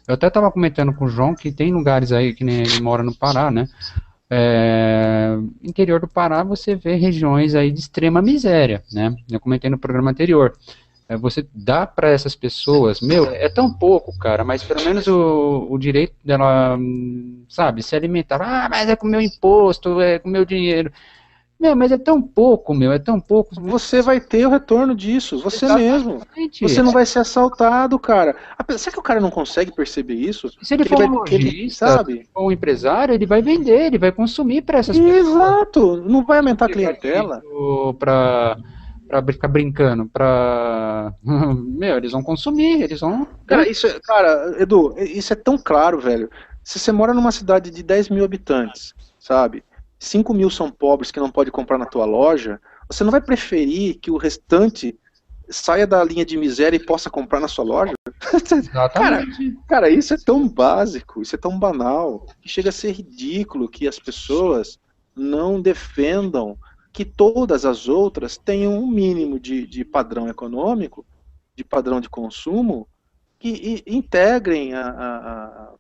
Eu até estava comentando com o João que tem lugares aí, que nem ele mora no Pará, né? Interior do Pará você vê regiões aí de extrema miséria, né? Eu comentei no programa anterior. Você dá para essas pessoas, é tão pouco, cara, mas pelo menos o direito dela, sabe, se alimentar. Ah, mas é com o meu imposto, é com o meu dinheiro. Mas é tão pouco, é tão pouco. Você vai ter o retorno disso, você Exatamente. mesmo. Você não vai ser assaltado, cara. Será que o cara não consegue perceber isso? Se ele for um lojista, sabe? ou um empresário, ele vai vender, ele vai consumir para essas pessoas. Exato, não vai aumentar a clientela. Para ficar brincando, eles vão consumir, eles vão... Cara, Edu, isso é tão claro, velho. Se você mora numa cidade de 10 mil habitantes, sabe? 5 mil são pobres que não podem comprar na tua loja, você não vai preferir que o restante saia da linha de miséria e possa comprar na sua loja? Cara, isso é tão básico, isso é tão banal, que chega a ser ridículo que as pessoas não defendam que todas as outras tenham um mínimo de padrão econômico, de padrão de consumo, que integrem a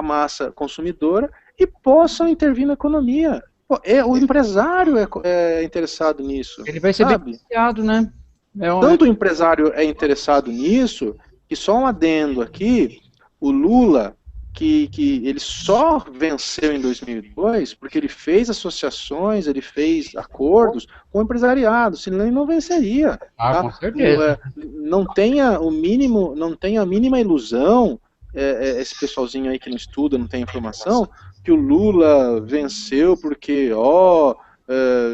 massa consumidora e possam intervir na economia. O empresário é interessado nisso. Ele vai ser beneficiado, né? Tanto o empresário é interessado nisso, que só um adendo aqui, o Lula, que ele só venceu em 2002 porque ele fez associações, ele fez acordos com o empresariado, senão ele não venceria. Tá? Com certeza. Não tenha a mínima ilusão, esse pessoalzinho aí que não estuda, não tem informação, que o Lula venceu porque,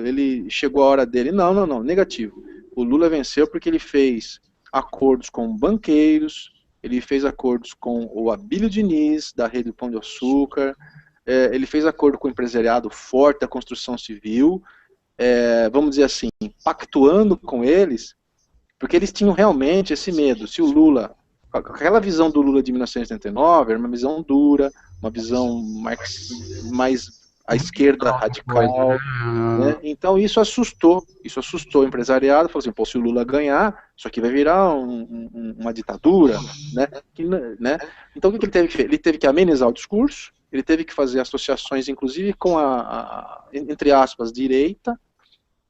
ele chegou a hora dele. Não, negativo. O Lula venceu porque ele fez acordos com banqueiros, ele fez acordos com o Abílio Diniz, da Rede do Pão de Açúcar, ele fez acordo com o empresariado forte da construção civil, vamos dizer assim, pactuando com eles, porque eles tinham realmente esse medo. Se o Lula, aquela visão do Lula de 1989 era uma visão dura, uma visão mais à esquerda radical, né? Então isso assustou o empresariado, falou assim, se o Lula ganhar, isso aqui vai virar uma ditadura, né? Então o que ele teve que fazer? Ele teve que amenizar o discurso, ele teve que fazer associações, inclusive com entre aspas, direita,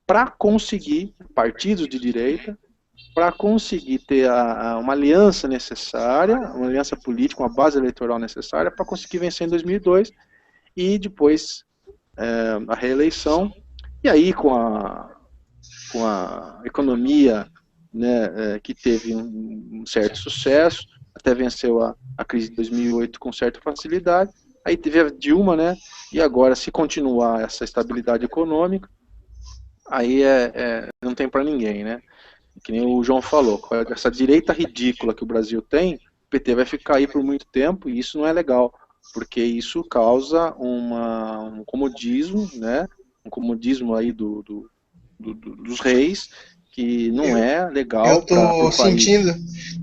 para conseguir, partidos de direita, para conseguir ter uma aliança necessária, uma aliança política, uma base eleitoral necessária para conseguir vencer em 2002 e depois a reeleição. E aí com a economia, né, que teve um certo sucesso, até venceu a crise de 2008 com certa facilidade, aí teve a Dilma, né, e agora se continuar essa estabilidade econômica, aí não tem para ninguém, né? Que nem o João falou, com essa direita ridícula que o Brasil tem, o PT vai ficar aí por muito tempo e isso não é legal, porque isso causa um comodismo, né? Um comodismo aí dos reis, que não é legal. Eu tô sentindo,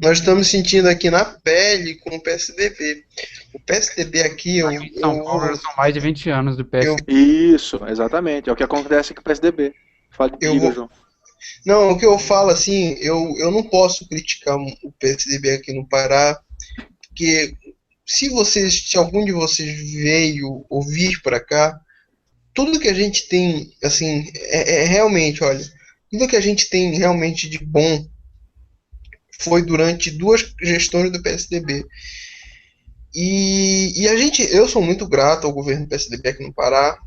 nós estamos sentindo aqui na pele com o PSDB. O PSDB aqui... São Paulo são mais de 20 anos do PSDB. Isso, exatamente, é o que acontece com o PSDB. Diga, João. Não, o que eu falo assim, eu não posso criticar o PSDB aqui no Pará, porque se algum de vocês veio ouvir para cá, tudo que a gente tem, assim, realmente, olha, tudo que a gente tem realmente de bom foi durante 2 gestões do PSDB. E eu sou muito grato ao governo do PSDB aqui no Pará,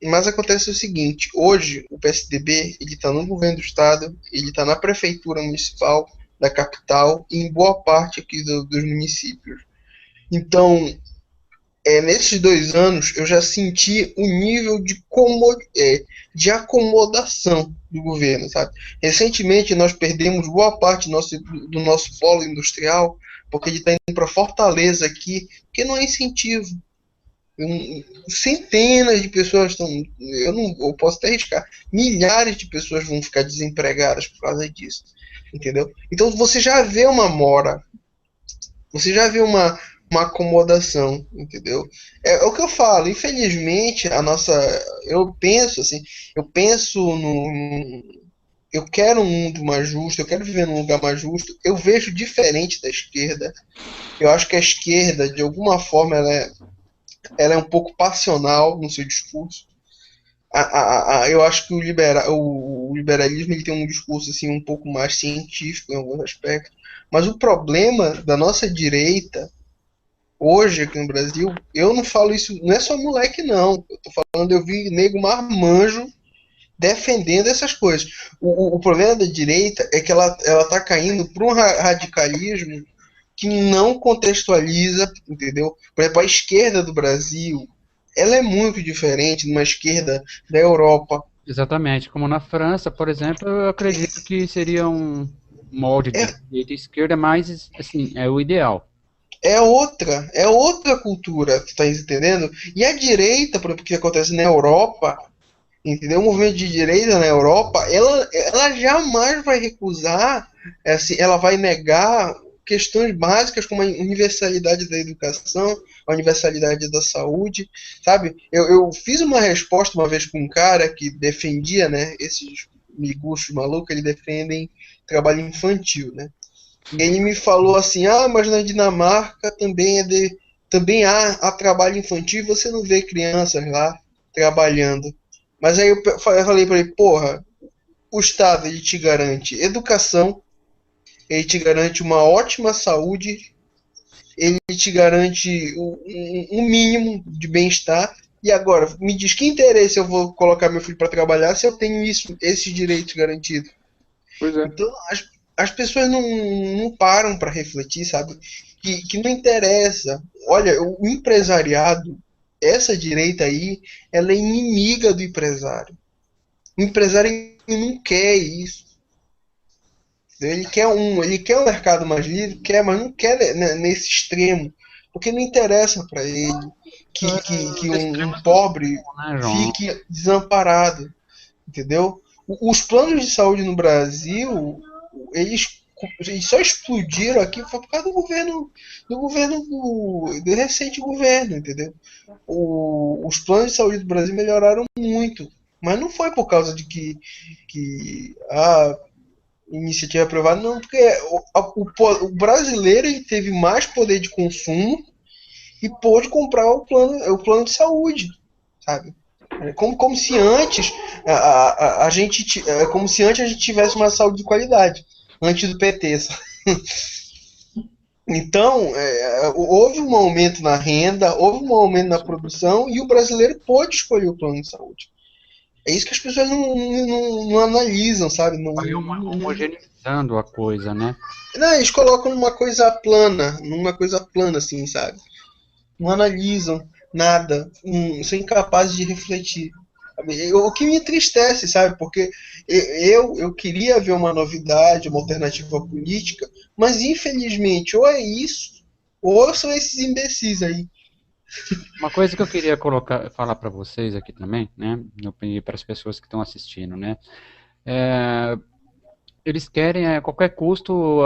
mas acontece o seguinte, hoje o PSDB ele está no governo do estado, ele está na prefeitura municipal da capital e em boa parte aqui dos municípios. Então, nesses 2 anos eu já senti um nível de acomodação do governo, sabe? Recentemente nós perdemos boa parte do nosso polo industrial porque ele está indo para Fortaleza aqui, que não é incentivo. Centenas de pessoas estão, eu posso até arriscar, milhares de pessoas vão ficar desempregadas por causa disso, entendeu? Então você já vê uma mora, você já vê uma uma acomodação, entendeu? É o que eu falo, infelizmente, eu penso assim, eu penso eu quero um mundo mais justo, eu quero viver num lugar mais justo, eu vejo diferente da esquerda, eu acho que a esquerda, de alguma forma, ela é um pouco passional no seu discurso. Eu acho que o liberalismo ele tem um discurso assim, um pouco mais científico em alguns aspectos, mas o problema da nossa direita hoje aqui no Brasil, eu não falo isso, não é só moleque não, eu tô falando, eu vi nego marmanjo defendendo essas coisas. O problema da direita é que ela tá caindo para um radicalismo que não contextualiza, entendeu? Por exemplo, a esquerda do Brasil, ela é muito diferente de uma esquerda da Europa. Exatamente. Como na França, por exemplo, eu acredito que seria um molde de direita e esquerda, mas, assim, é o ideal. É outra cultura, tu tá entendendo? E a direita, por exemplo, que acontece na Europa, entendeu? O movimento de direita na Europa, ela jamais vai recusar, assim, ela vai negar questões básicas como a universalidade da educação, a universalidade da saúde, sabe? Eu fiz uma resposta uma vez com um cara que defendia, né, esses miguxos malucos, eles defendem trabalho infantil, né? E ele me falou assim, mas na Dinamarca também há trabalho infantil e você não vê crianças lá trabalhando. Mas aí eu falei para ele, porra, o Estado ele te garante educação, ele te garante uma ótima saúde, ele te garante um mínimo de bem-estar. E agora, me diz que interesse eu vou colocar meu filho para trabalhar se eu tenho esses direitos garantidos? Pois é. Então, as pessoas não param para refletir, sabe? Que não interessa. Olha, o empresariado, essa direita aí, ela é inimiga do empresário. O empresário não quer isso. Ele quer um mercado mais livre, mas não quer nesse extremo, porque não interessa para ele que um pobre Né, João? fique desamparado, entendeu? Os planos de saúde no Brasil, eles só explodiram aqui foi por causa do recente governo, entendeu? Os planos de saúde do Brasil melhoraram muito, mas não foi por causa de que iniciativa privada, não, porque o brasileiro ele teve mais poder de consumo e pôde comprar o plano de saúde, sabe? Como se antes a gente como se antes a gente tivesse uma saúde de qualidade antes do PT. Então, houve um aumento na renda, houve um aumento na produção e o brasileiro pôde escolher o plano de saúde. É isso que as pessoas não analisam, sabe? Vai homogeneizando a coisa, né? Não, eles colocam numa coisa plana, assim, sabe? Não analisam nada, são incapazes de refletir. O que me entristece, sabe? Porque eu queria ver uma novidade, uma alternativa política, mas infelizmente ou é isso, ou são esses imbecis aí. Uma coisa que eu queria falar para vocês aqui também, né? E para as pessoas que estão assistindo, né? Eles querem a qualquer custo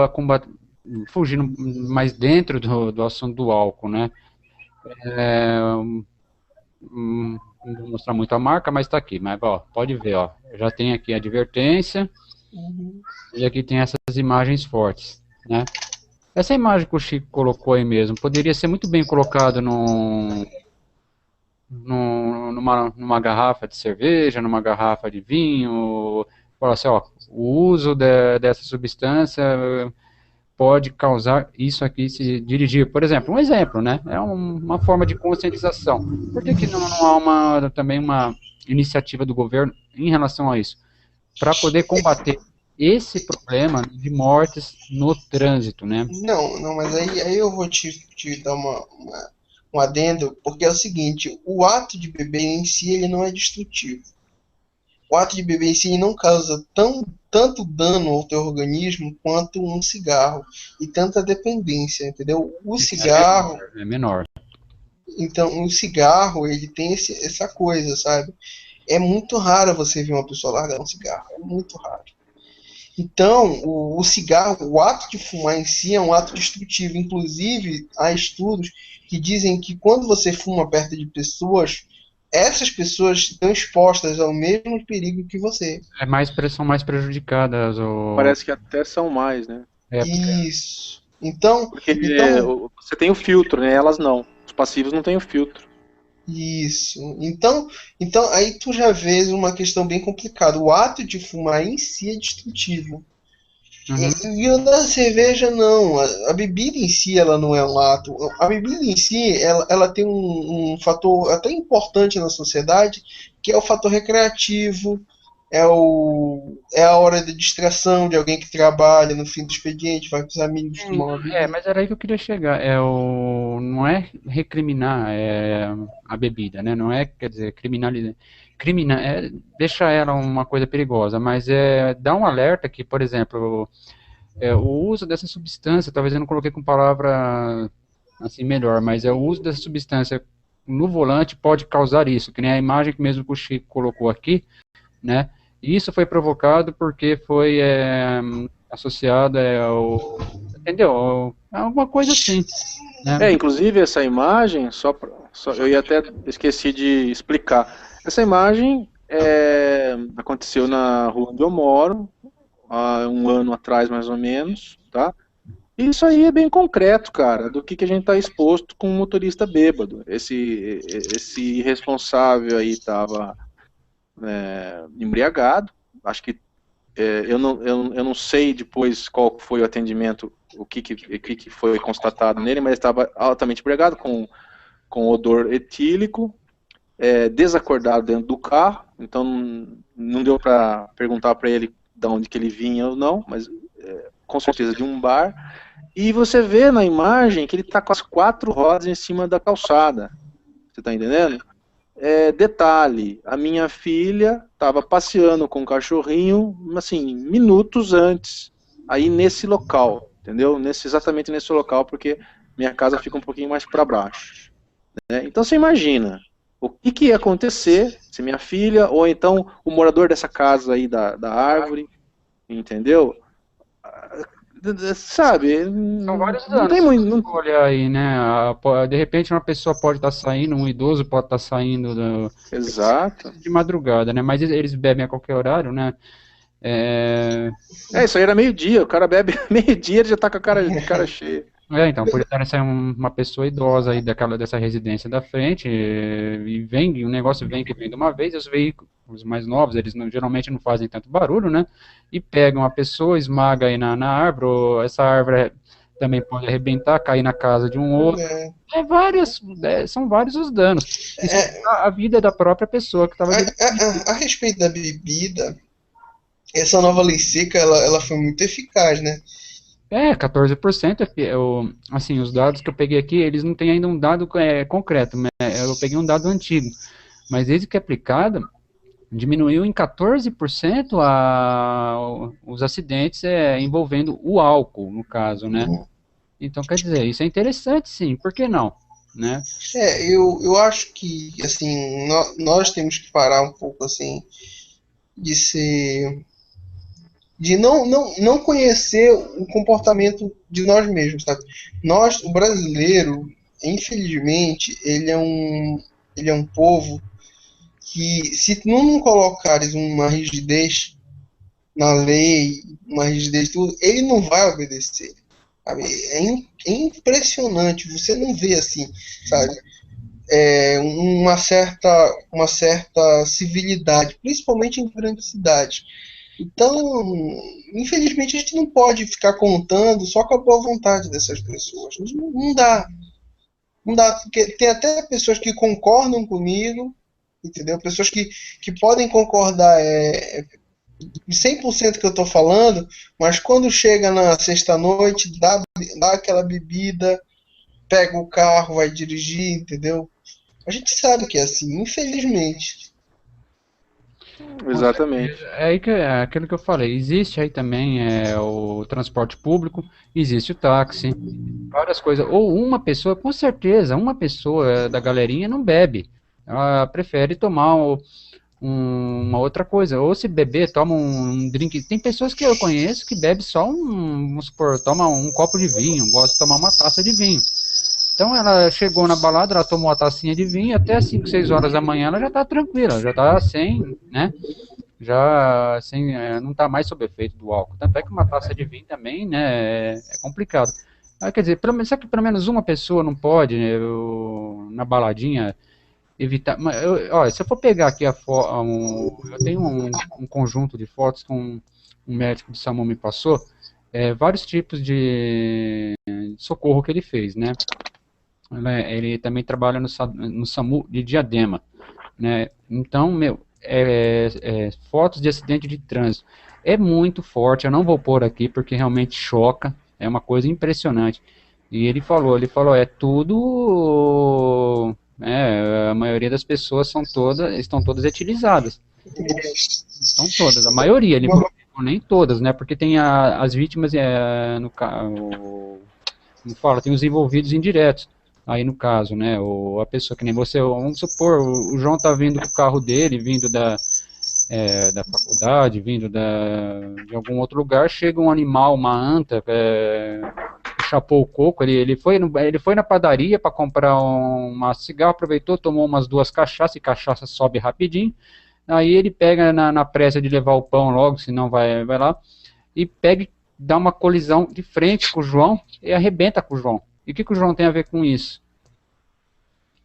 fugindo mais dentro do assunto do álcool, né? Não vou mostrar muito a marca, mas está aqui. Mas ó, pode ver, ó. Já tem aqui a advertência e aqui tem essas imagens fortes, né? Essa imagem que o Chico colocou aí mesmo poderia ser muito bem colocado numa garrafa de cerveja, numa garrafa de vinho. Fala assim, ó, o uso dessa substância pode causar isso aqui se dirigir. Por exemplo, um exemplo, né? É uma forma de conscientização. Por que não há também uma iniciativa do governo em relação a isso? Para poder combater esse problema de mortes no trânsito, né? Não, mas aí eu vou te dar um adendo, porque é o seguinte, o ato de beber em si ele não é destrutivo. O ato de beber em si não causa tanto dano ao teu organismo quanto um cigarro e tanta dependência, entendeu? O cigarro é menor. Então, o cigarro ele tem essa coisa, sabe? É muito raro você ver uma pessoa largar um cigarro, é muito raro. Então, o cigarro, o ato de fumar em si é um ato destrutivo. Inclusive, há estudos que dizem que quando você fuma perto de pessoas, essas pessoas estão expostas ao mesmo perigo que você. São mais prejudicadas. Parece que até são mais, né? Isso. Então, Porque você tem o filtro, né? Elas não. Os passivos não têm o filtro. isso. Então, aí tu já vês uma questão bem complicada. O ato de fumar em si é destrutivo. Uhum. E o da cerveja, não. A bebida em si, ela não é um ato. A bebida em si, ela tem um fator até importante na sociedade, que é o fator recreativo, é a hora de distração de alguém que trabalha no fim do expediente, vai com os amigos tomar uma bebida. Mas era aí que eu queria chegar. Não é recriminar a bebida, né? Não é, quer dizer, criminalizar. Deixar ela uma coisa perigosa, mas dar um alerta que, por exemplo, o uso dessa substância, talvez eu não coloquei com palavra assim melhor, mas o uso dessa substância no volante pode causar isso, que nem a imagem que mesmo que o Chico colocou aqui, né? Isso foi provocado porque foi associado entendeu? Alguma coisa assim, né? Inclusive essa imagem, eu ia até esqueci de explicar. Essa imagem aconteceu na rua onde eu moro, há um ano atrás mais ou menos, tá? Isso aí é bem concreto, cara, do que a gente está exposto com um motorista bêbado. Esse irresponsável aí estava embriagado. Acho que eu não sei depois qual foi o atendimento, o que foi constatado nele, mas estava altamente embriagado, com odor etílico, desacordado dentro do carro. Então não deu para perguntar para ele de onde que ele vinha ou não, mas com certeza de um bar. E você vê na imagem que ele está com as 4 rodas em cima da calçada. Você está entendendo? Detalhe, a minha filha estava passeando com o cachorrinho, assim, minutos antes, aí nesse local, entendeu? Exatamente nesse local, porque minha casa fica um pouquinho mais para baixo, né? Então você imagina o que ia acontecer se minha filha, ou então o morador dessa casa aí da árvore, entendeu? Sabe, São vários não danos. tem muito. Olha aí, né? De repente uma pessoa pode estar saindo, um idoso pode estar saindo Exato. de madrugada, né? Mas eles bebem a qualquer horário, né? Isso aí era meio-dia, o cara bebe meio-dia, ele já tá com a cara cheia. Então, por estar uma pessoa idosa aí dessa residência da frente, e o negócio vem de uma vez, os veículos mais novos, eles geralmente não fazem tanto barulho, né? E pegam a pessoa, esmaga aí na árvore, essa árvore também pode arrebentar, cair na casa de um outro. São vários os danos. Isso a vida da própria pessoa que estava... A respeito da bebida, essa nova lei seca, ela foi muito eficaz, né? 14%, assim, os dados que eu peguei aqui, eles não têm ainda um dado concreto, né? Eu peguei um dado antigo, mas desde que é aplicada, diminuiu em 14% os acidentes envolvendo o álcool, no caso, né? Então, quer dizer, isso é interessante, sim, por que não? Né? Eu acho que, assim, nós temos que parar um pouco, assim, de não conhecer o comportamento de nós mesmos, sabe? O brasileiro, infelizmente, ele é um povo que, se não colocares uma rigidez na lei, uma rigidez tudo, ele não vai obedecer, sabe? É impressionante, você não vê assim, sabe? Uma certa civilidade, principalmente em grandes cidades. Então, infelizmente, a gente não pode ficar contando só com a boa vontade dessas pessoas. Não dá. Não dá, porque tem até pessoas que concordam comigo, entendeu? Pessoas que podem concordar 100% que eu estou falando, mas quando chega na sexta-noite, dá aquela bebida, pega o carro, vai dirigir, entendeu? A gente sabe que é assim, infelizmente. Exatamente. É aquilo que eu falei, existe aí também o transporte público, existe o táxi, várias coisas. Ou uma pessoa, com certeza, uma pessoa da galerinha não bebe. Ela prefere tomar uma outra coisa. Ou se beber, toma um drink. Tem pessoas que eu conheço que bebem só vamos supor, toma um copo de vinho, gosta de tomar uma taça de vinho. Então ela chegou na balada, ela tomou a tacinha de vinho, até 5, 6 horas da manhã ela já tá tranquila, já tá sem, né? Já sem, não tá mais sob efeito do álcool. Tanto é que uma taça de vinho também, né, é complicado. Quer dizer, será que pelo menos uma pessoa não pode, né, na baladinha, evitar. Olha, se eu for pegar aqui eu tenho um conjunto de fotos que um médico do SAMU me passou, vários tipos de socorro que ele fez, né? Ele também trabalha no SAMU de Diadema, né? Então, fotos de acidente de trânsito é muito forte. Eu não vou pôr aqui porque realmente choca. É uma coisa impressionante. E ele falou, é tudo, a maioria das pessoas estão todas etilizadas. Estão todas, a maioria, ele falou, nem todas, né? Porque tem as vítimas, no caso, como fala, tem os envolvidos indiretos. Aí no caso, né, a pessoa que nem você, vamos supor, o João tá vindo com o carro dele, vindo da faculdade, vindo de algum outro lugar, chega um animal, uma anta, chapou o coco, ele foi na padaria para comprar uma cigarra, aproveitou, tomou umas 2 cachaças, e cachaça sobe rapidinho, aí ele pega na pressa de levar o pão logo, senão vai lá, e pega e dá uma colisão de frente com o João, e arrebenta com o João. E o que o João tem a ver com isso?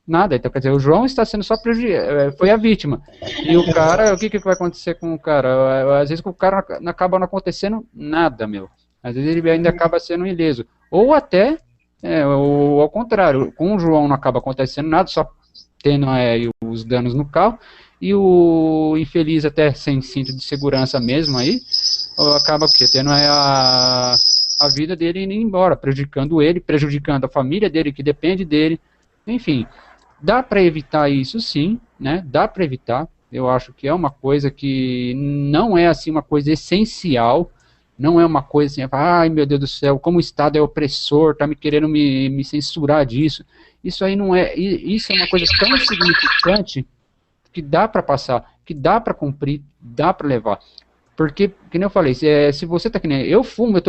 Nada. Então, quer dizer, o João está sendo só prejudicado, foi a vítima. E o cara, o que vai acontecer com o cara? Às vezes com o cara acaba não acontecendo nada, meu. Às vezes ele ainda acaba sendo ileso. Ou até, ou ao contrário, com o João não acaba acontecendo nada, só tendo os danos no carro, e o infeliz até sem cinto de segurança mesmo aí, acaba tendo a vida dele indo embora, prejudicando ele, prejudicando a família dele, que depende dele. Enfim, dá para evitar isso sim, né? Dá para evitar. Eu acho que é uma coisa que não é assim uma coisa essencial, não é uma coisa assim, ai meu Deus do céu, como o Estado é opressor, tá me querendo me censurar disso. Isso aí não é, isso é uma coisa tão insignificante que dá para passar, que dá para cumprir, dá para levar. Porque, que nem eu falei, se você tá que nem eu fumo,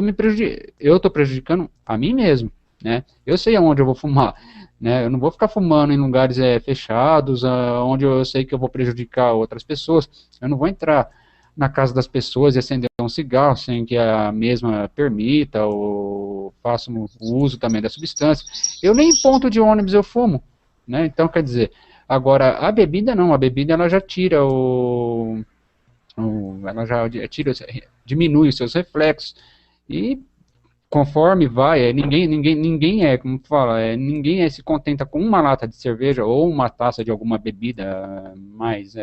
eu tô prejudicando a mim mesmo, né? Eu sei aonde eu vou fumar, né? Eu não vou ficar fumando em lugares fechados, onde eu sei que eu vou prejudicar outras pessoas. Eu não vou entrar na casa das pessoas e acender um cigarro sem que a mesma permita ou faça o uso também da substância. Eu nem em ponto de ônibus eu fumo, né? Então, quer dizer, agora a bebida não, a bebida ela já tira ela já diminui os seus reflexos e conforme vai, ninguém como fala, ninguém se contenta com uma lata de cerveja ou uma taça de alguma bebida mais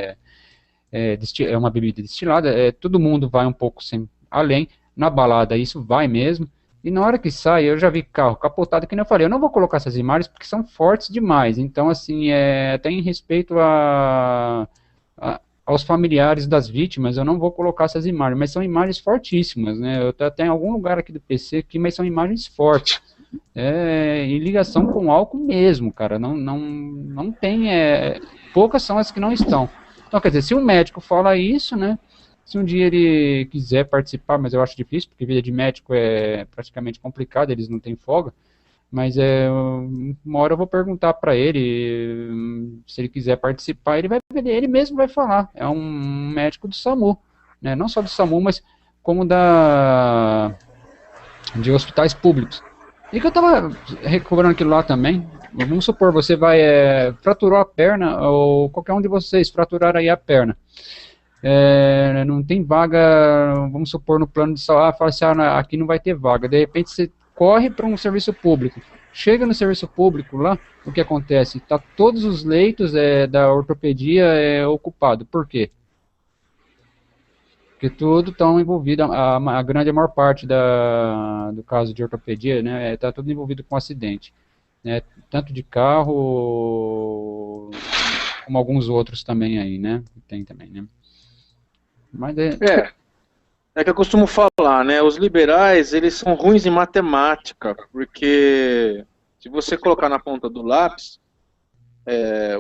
uma bebida destilada, todo mundo vai um pouco além, na balada isso vai mesmo, e na hora que sai, eu já vi carro capotado, que nem eu falei, eu não vou colocar essas imagens porque são fortes demais, então assim, até em respeito aos familiares das vítimas, eu não vou colocar essas imagens, mas são imagens fortíssimas, né? Eu até em algum lugar aqui do PC aqui, mas são imagens fortes, em ligação com álcool mesmo, cara, não tem, poucas são as que não estão. Então, quer dizer, se um médico fala isso, né, se um dia ele quiser participar, mas eu acho difícil, porque vida de médico é praticamente complicada, eles não têm folga, mas uma hora eu vou perguntar para ele se ele quiser participar, ele mesmo vai falar. É um médico do SAMU, né? Não só do SAMU, mas como de hospitais públicos. E que eu estava recobrando aquilo lá também. Vamos supor, você fraturou a perna, ou qualquer um de vocês fraturar aí a perna. Não tem vaga, vamos supor, no plano de saúde, fala assim, aqui não vai ter vaga. De repente você corre para um serviço público. Chega no serviço público lá, o que acontece? Tá todos os leitos da ortopedia ocupados. Por quê? Porque tudo estão envolvido, a maior parte do caso de ortopedia, né, tá tudo envolvido com acidente, né, tanto de carro como alguns outros também aí, né, tem também, né. Mas É que eu costumo falar, né? Os liberais, eles são ruins em matemática, porque se você colocar na ponta do lápis,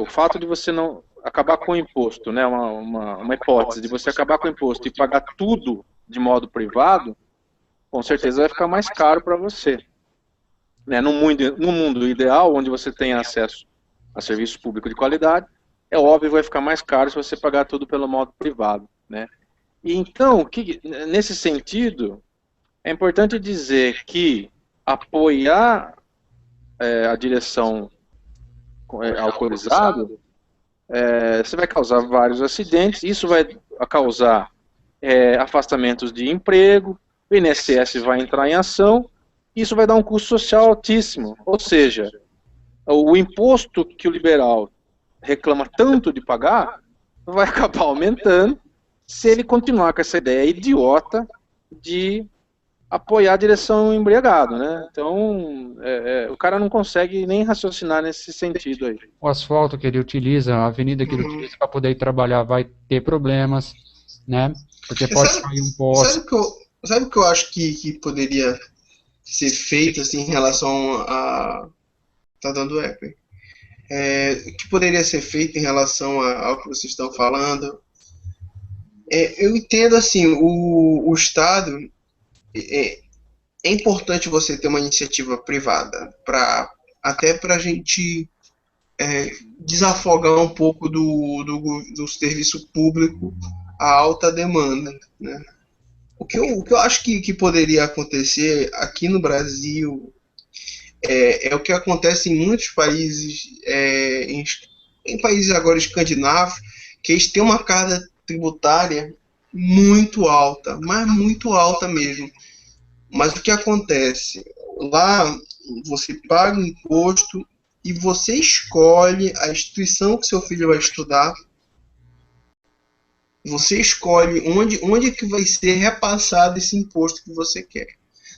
o fato de você não... acabar com o imposto, né, uma hipótese de você acabar com o imposto e pagar tudo de modo privado, com certeza vai ficar mais caro para você. Né, no mundo ideal, onde você tem acesso a serviço público de qualidade, é óbvio que vai ficar mais caro se você pagar tudo pelo modo privado. Né? E então, nesse sentido, é importante dizer que apoiar a direção alcoolizada, você vai causar vários acidentes, isso vai causar afastamentos de emprego, o INSS vai entrar em ação, isso vai dar um custo social altíssimo, ou seja, o imposto que o liberal reclama tanto de pagar, vai acabar aumentando se ele continuar com essa ideia idiota de apoiar a direção embriagado, né? Então, o cara não consegue nem raciocinar nesse sentido aí. O asfalto que ele utiliza, a avenida que ele utiliza para poder ir trabalhar vai ter problemas, né? Porque pode cair um poste. Sabe o que eu acho que poderia ser feito assim, em relação a... Tá dando eco, hein? Que poderia ser feito em relação ao que vocês estão falando? Eu entendo assim, o Estado... É importante você ter uma iniciativa privada, até para a gente desafogar um pouco do serviço público a alta demanda. Né? O que eu acho que poderia acontecer aqui no Brasil é o que acontece em muitos países, em países agora escandinavos, que eles têm uma carga tributária muito alta, mas muito alta mesmo. Mas o que acontece? Lá você paga o imposto e você escolhe a instituição que seu filho vai estudar. Você escolhe onde que vai ser repassado esse imposto que você quer.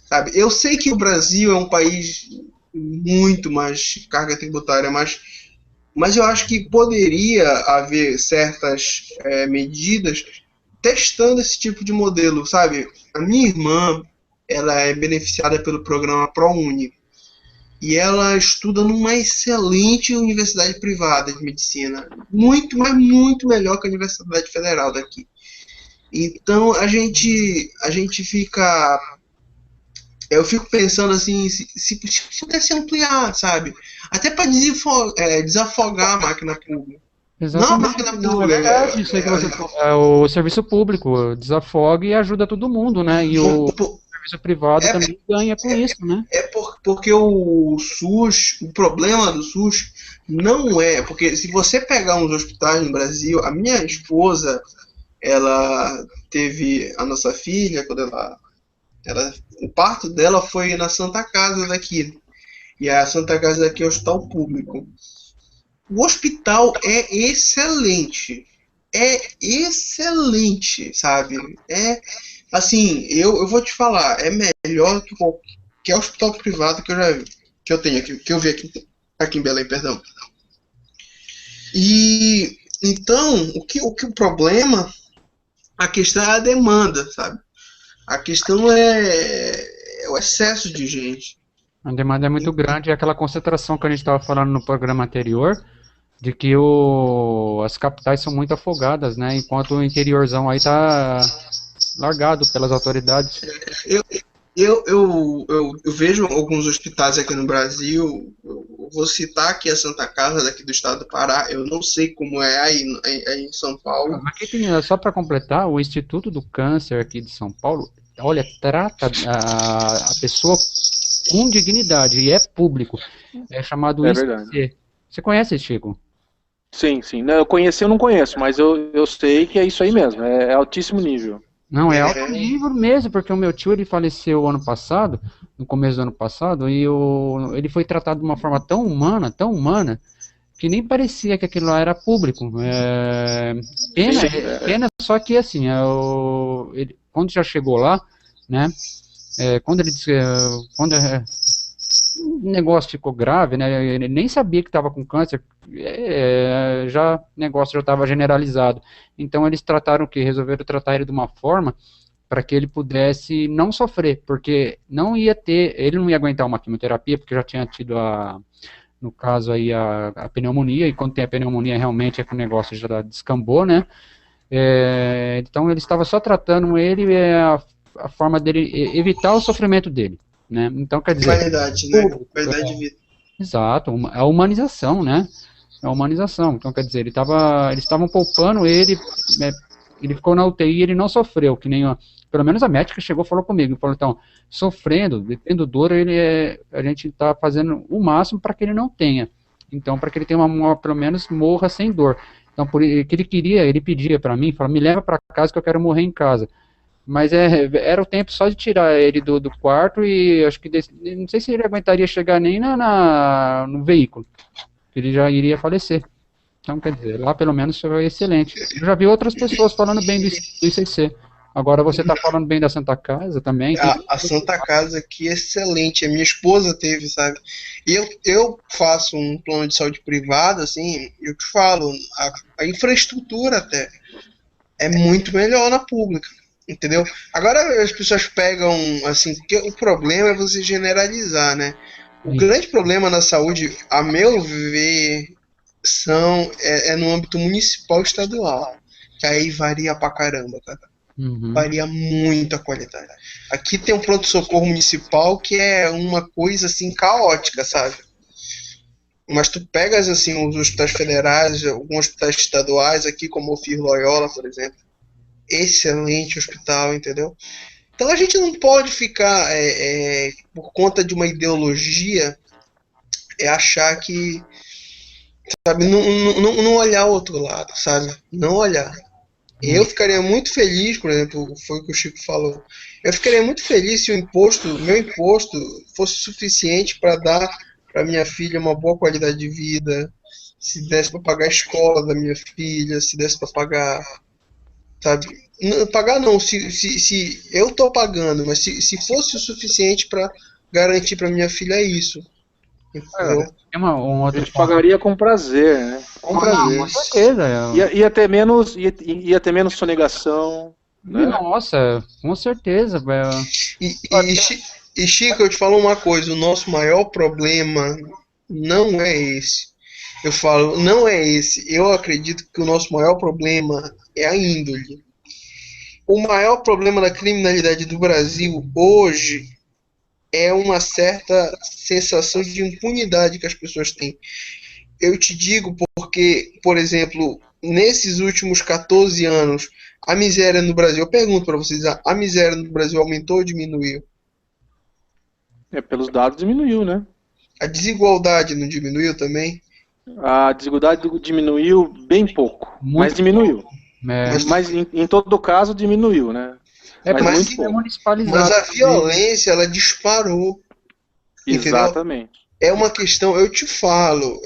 Sabe? Eu sei que o Brasil é um país muito mais carga tributária, mas eu acho que poderia haver certas medidas testando esse tipo de modelo, sabe? A minha irmã, ela é beneficiada pelo programa ProUni e ela estuda numa excelente universidade privada de medicina, muito, mas muito melhor que a Universidade Federal daqui. Então a gente fica, eu fico pensando assim, se pudesse ampliar, sabe? Até para desafogar a máquina pública. Exatamente. Não, é verdade, isso aí que você falou. O serviço público desafoga e ajuda todo mundo, né? E o serviço privado também ganha com isso, né? Porque o SUS, o problema do SUS não porque se você pegar uns hospitais no Brasil, a minha esposa, ela teve a nossa filha, quando o parto dela foi na Santa Casa daqui, e a Santa Casa daqui é o hospital público. O hospital é excelente, sabe? Assim, eu vou te falar, é melhor que qualquer hospital privado que eu já vi, que eu tenho aqui, que eu vi aqui em Belém, perdão. E então, o problema, a questão é a demanda, sabe? A questão é o excesso de gente. A demanda é muito grande, e aquela concentração que a gente estava falando no programa anterior, de que as capitais são muito afogadas, né? Enquanto o interiorzão aí tá largado pelas autoridades. Eu vejo alguns hospitais aqui no Brasil, eu vou citar aqui a Santa Casa daqui do estado do Pará, eu não sei como é aí em São Paulo. Aqui tem, só para completar, o Instituto do Câncer aqui de São Paulo, olha, trata a pessoa com dignidade, e é público, é chamado ICC. Você conhece, Chico? Sim. Não, eu não conheço, mas eu sei que é isso aí mesmo, é altíssimo nível. Não, é alto nível mesmo, porque o meu tio, ele faleceu ano passado, no começo do ano passado, e ele foi tratado de uma forma tão humana, que nem parecia que aquilo lá era público. Pena, só que assim, quando já chegou lá, né, quando ele disse, o negócio ficou grave, né, ele nem sabia que estava com câncer, o negócio já estava generalizado. Então eles resolveram tratar ele de uma forma para que ele pudesse não sofrer, porque ele não ia aguentar uma quimioterapia, porque já tinha tido no caso aí a pneumonia, e quando tem a pneumonia realmente é que o negócio já descambou, né? Então ele estava só tratando ele, a forma dele evitar o sofrimento dele, né? Então quer dizer, Qualidade, né? Qualidade de vida. exato, a humanização, né? A humanização. Então quer dizer, eles estavam poupando ele, né? Ele ficou na UTI, ele não sofreu, que nem pelo menos a médica chegou e falou comigo, falou, então, sofrendo, tendo dor, a gente está fazendo o máximo para que ele não tenha. Então, para que ele tenha pelo menos morra sem dor. Então, por que ele pedia para mim, falou, me leva para casa que eu quero morrer em casa. Mas era o tempo só de tirar ele do quarto e acho que não sei se ele aguentaria chegar nem no veículo, ele já iria falecer. Então, quer dizer, lá pelo menos foi excelente. Eu já vi outras pessoas falando bem do ICC. Agora você está falando bem da Santa Casa também. A Santa Casa aqui é excelente. A minha esposa teve, sabe? E eu faço um plano de saúde privado, assim, eu te falo, a infraestrutura até é muito melhor na pública, entendeu? Agora as pessoas pegam, assim, porque o problema é você generalizar, né? O grande problema na saúde, a meu ver, é no âmbito municipal e estadual, que aí varia pra caramba, cara. Varia muito a qualidade. Aqui tem um pronto-socorro municipal que é uma coisa assim caótica, sabe? Mas tu pegas assim os hospitais federais, alguns hospitais estaduais aqui, como o FIR Loyola, por exemplo, excelente hospital, entendeu? Então a gente não pode ficar por conta de uma ideologia achar que, sabe, não olhar o outro lado, sabe? Não olhar. Eu ficaria muito feliz, por exemplo, foi o que o Chico falou. Eu ficaria muito feliz se meu imposto fosse suficiente para dar para minha filha uma boa qualidade de vida, se desse para pagar a escola da minha filha, se desse para pagar, sabe? Não, pagar não, se eu estou pagando, mas se fosse o suficiente para garantir para minha filha isso. Entendeu? A gente pagaria com prazer, né? Com prazer. Com certeza. Ia ter menos sonegação. Né? Nossa, com certeza. E Chico, eu te falo uma coisa, o nosso maior problema não é esse. Eu falo, não é esse. Eu acredito que o nosso maior problema é a índole. O maior problema da criminalidade do Brasil hoje é uma certa sensação de impunidade que as pessoas têm. Eu te digo porque, por exemplo, nesses últimos 14 anos, a miséria no Brasil, eu pergunto para vocês, a miséria no Brasil aumentou ou diminuiu? Pelos dados diminuiu, né? A desigualdade não diminuiu também? A desigualdade diminuiu bem pouco, mas diminuiu. Mas em todo caso diminuiu, né? Mas a violência, ela disparou. Exatamente. Entendeu? É uma questão, eu te falo,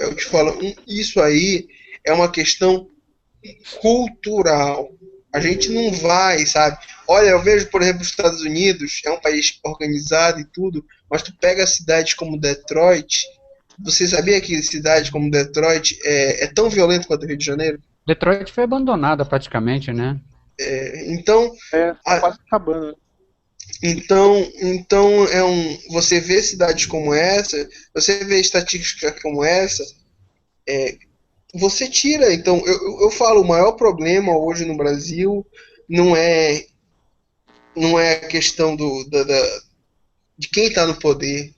isso aí é uma questão cultural. A gente não vai, sabe? Olha, eu vejo, por exemplo, os Estados Unidos, é um país organizado e tudo, mas tu pega cidades como Detroit, você sabia que cidade como Detroit é tão violento quanto o Rio de Janeiro? Detroit foi abandonada praticamente, né? Então, tá quase acabando. Então você vê cidades como essa, você vê estatísticas como essa, você tira. Então, eu falo, o maior problema hoje no Brasil não é a questão de quem está no poder.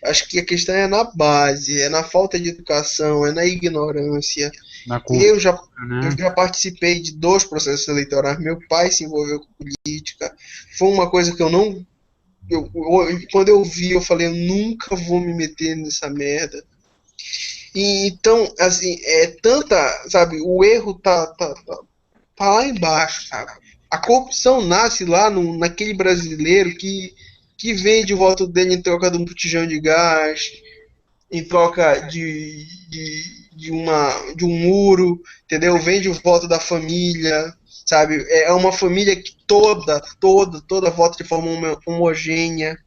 Acho que a questão é na base, é na falta de educação, é na ignorância. Eu já participei de 2 processos eleitorais. Meu pai se envolveu com política. Foi uma coisa que eu não. Quando eu vi, eu falei, eu nunca vou me meter nessa merda. E, então, assim, sabe, o erro tá lá embaixo, sabe? A corrupção nasce lá naquele brasileiro que vende o voto dele em troca de um botijão de gás, em troca de um muro, entendeu? Vende o voto da família, sabe? É uma família que toda vota de forma homogênea,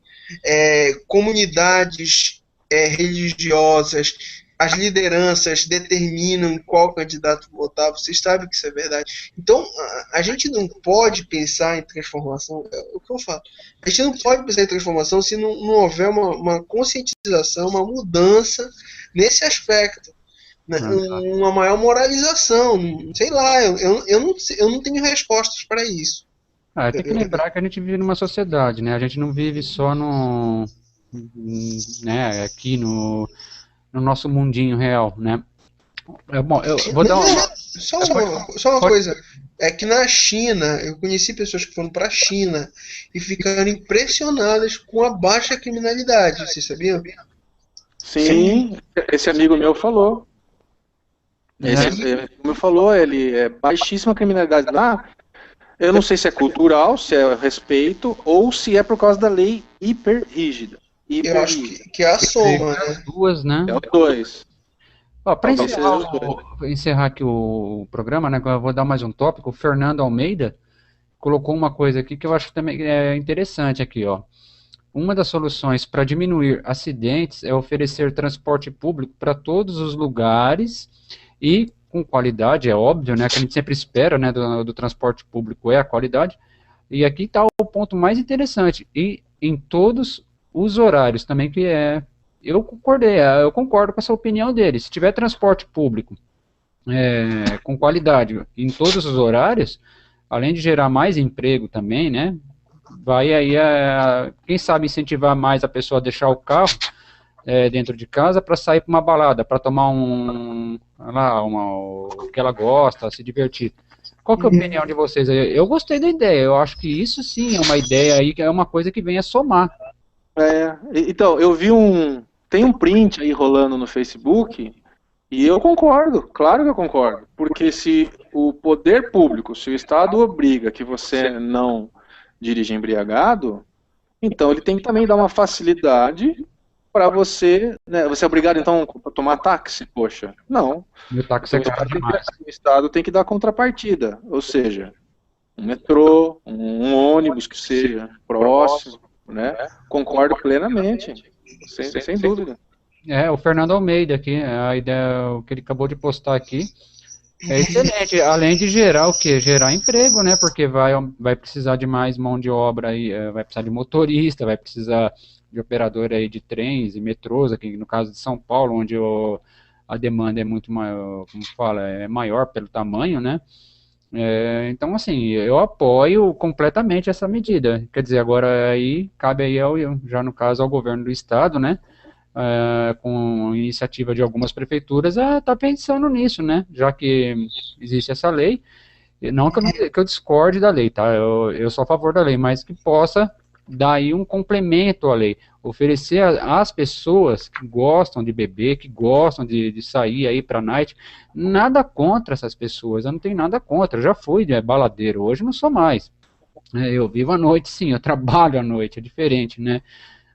comunidades religiosas, as lideranças determinam qual candidato votar, vocês sabem que isso é verdade. Então, a gente não pode pensar em transformação, é o que eu falo, a gente não pode pensar em transformação se não houver uma conscientização, uma mudança nesse aspecto, né? Uma maior moralização, sei lá, eu não tenho respostas para isso. Tem que lembrar que a gente vive numa sociedade, né? A gente não vive só né, aqui no nosso mundinho real, né? Bom, eu vou dar Só uma coisa, é que na China, eu conheci pessoas que foram para a China e ficaram impressionadas com a baixa criminalidade, vocês sabiam? Sim, esse amigo meu falou. Esse amigo meu falou, ele é baixíssima criminalidade lá. Eu não sei se é cultural, se é respeito, ou se é por causa da lei hiper rígida. Eu acho que é a soma, né? Duas, né? É os dois. Para encerrar aqui o programa, né, eu vou dar mais um tópico. O Fernando Almeida colocou uma coisa aqui que eu acho também interessante aqui, ó. Uma das soluções para diminuir acidentes é oferecer transporte público para todos os lugares e com qualidade, é óbvio, né, que a gente sempre espera, né, do transporte público é a qualidade. E aqui está o ponto mais interessante, e em todos os horários também, que eu concordo com essa opinião dele. Se tiver transporte público com qualidade em todos os horários, além de gerar mais emprego também, né, vai aí, quem sabe, incentivar mais a pessoa a deixar o carro dentro de casa para sair para uma balada, para tomar o que ela gosta, se divertir. Qual que é a opinião de vocês? Eu gostei da ideia, eu acho que isso sim é uma ideia aí, que é uma coisa que vem a somar. Então, eu vi tem um print aí rolando no Facebook, e eu concordo, claro que eu concordo, porque se o poder público, se o Estado obriga que você não dirija embriagado, então ele tem que também dar uma facilidade para você, né? Você é obrigado então a tomar táxi? Poxa, não. E o táxi o Estado tem que dar contrapartida, ou seja, um metrô, um ônibus que seja próximo, né? Concordo plenamente, sem dúvida. O Fernando Almeida aqui, a ideia, o que ele acabou de postar aqui, é excelente, além de gerar o quê? Gerar emprego, né? Porque vai precisar de mais mão de obra aí, vai precisar de motorista, vai precisar de operador aí de trens e metrôs, aqui no caso de São Paulo, onde a demanda é muito maior, como fala, é maior pelo tamanho, né? Então, assim, eu apoio completamente essa medida. Quer dizer, agora aí cabe aí, já no caso, ao governo do estado, né? Com iniciativa de algumas prefeituras, tá pensando nisso, né? Já que existe essa lei, não que eu discorde da lei, tá? Eu sou a favor da lei, mas que possa dar aí um complemento à lei, oferecer às pessoas que gostam de beber, que gostam de sair aí pra night, nada contra essas pessoas, eu não tenho nada contra, eu já fui baladeiro, hoje não sou mais. Eu vivo à noite, sim, eu trabalho à noite, é diferente, né?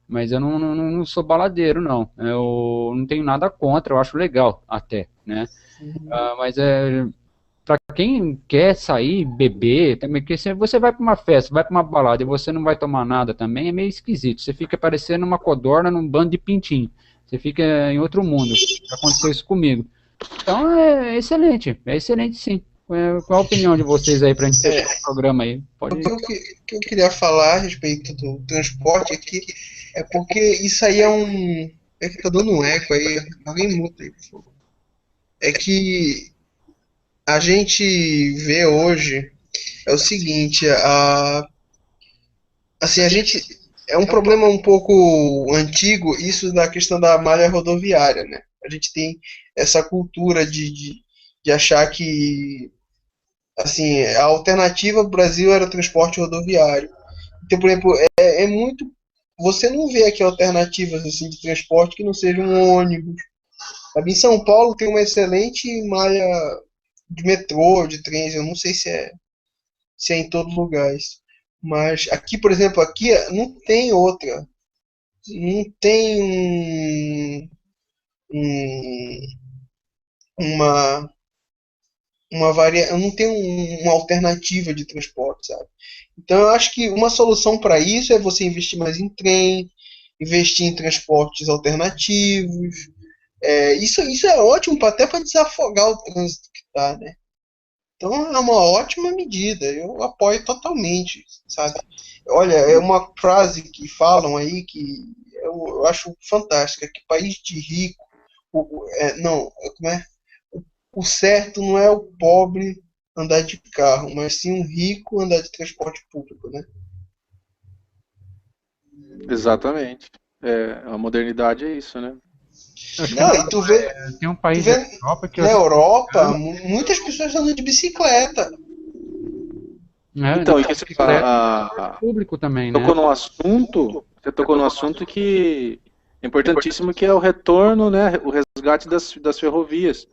Mas eu não sou baladeiro, não. Eu não tenho nada contra, eu acho legal até, né? Mas para quem quer sair, beber, também, que se você vai para uma festa, vai para uma balada e você não vai tomar nada também, é meio esquisito. Você fica parecendo uma codorna num bando de pintinho. Você fica em outro mundo. Já aconteceu isso comigo. Então é excelente sim. Qual a opinião de vocês aí para a gente fechar o programa aí? O que eu queria falar a respeito do transporte aqui é porque isso aí é que tá dando um eco aí. Alguém muta aí, por favor. É que a gente vê hoje é o seguinte, assim, a gente é um problema um pouco antigo, isso da questão da malha rodoviária, né? A gente tem essa cultura de achar que, assim, a alternativa do Brasil era o transporte rodoviário. Então, por exemplo, é muito. Você não vê aqui alternativas assim, de transporte que não sejam um ônibus. Em São Paulo tem uma excelente malha de metrô, de trens, eu não sei se é em todos os lugares. Mas aqui, por exemplo, aqui não tem outra. Não tem uma não tem uma alternativa de transporte, sabe? Então eu acho que uma solução para isso é você investir mais em trem, investir em transportes alternativos, Isso é ótimo até para desafogar o trânsito que tá, né? Então é uma ótima medida, eu apoio totalmente, sabe? Olha, é uma frase que falam aí que eu acho fantástica, que país de rico, não, como é? O certo não é o pobre andar de carro, mas sim um rico andar de transporte público, né? Exatamente. A modernidade é isso, né? Eu acho que Não, e tem um tu país da vê Europa que eu na vi, Europa, muitas pessoas andam de bicicleta. né, Então, e que você bicicleta fala, público também, né? você tocou num assunto que é importantíssimo, que é o retorno, né, o resgate das ferrovias.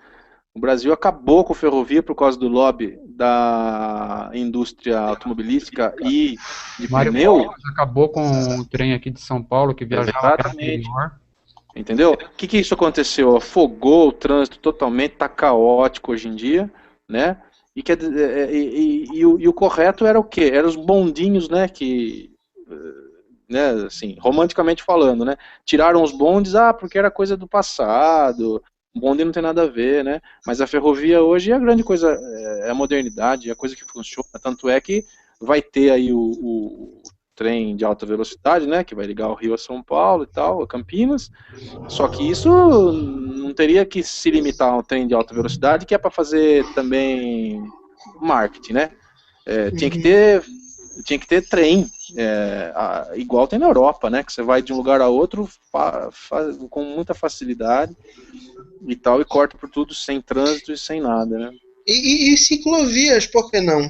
O Brasil acabou com a ferrovia por causa do lobby da indústria automobilística e de Mário pneu. Covas acabou com o trem aqui de São Paulo que viajava para o Exatamente. interior. Entendeu? O que isso aconteceu? Afogou o trânsito totalmente, está caótico hoje em dia, né? E o correto era o quê? Eram os bondinhos, né? Né, assim, romanticamente falando, né? Tiraram os bondes, porque era coisa do passado, o bonde não tem nada a ver, né? Mas a ferrovia hoje é a grande coisa, é a modernidade, é a coisa que funciona. Tanto é que vai ter aí o trem de alta velocidade, né? Que vai ligar o Rio a São Paulo e tal, a Campinas. Só que isso não teria que se limitar a um trem de alta velocidade, que é para fazer também marketing, né? Tinha que Uhum. ter trem, igual tem na Europa, né? Que você vai de um lugar a outro com muita facilidade e tal, e corta por tudo sem trânsito e sem nada, né? E ciclovias, por que não?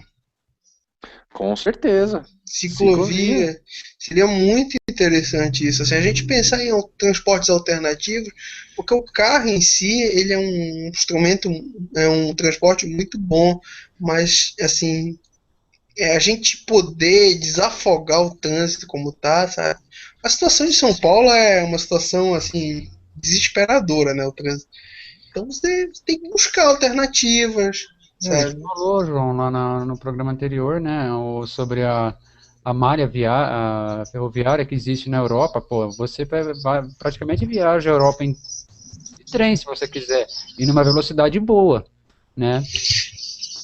Com certeza. Ciclovia. Ciclovia, seria muito interessante isso. Assim, a gente pensar em transportes alternativos, porque o carro em si, ele é um instrumento, é um transporte muito bom, mas assim, a gente poder desafogar o trânsito como tá, sabe? A situação de São Paulo é uma situação assim desesperadora, né, o trânsito. Então você tem que buscar alternativas, A gente sabe? falou, João, lá no programa anterior, né, sobre a malha a ferroviária que existe na Europa. Pô, você praticamente viaja a Europa de trem, se você quiser, e numa velocidade boa, né?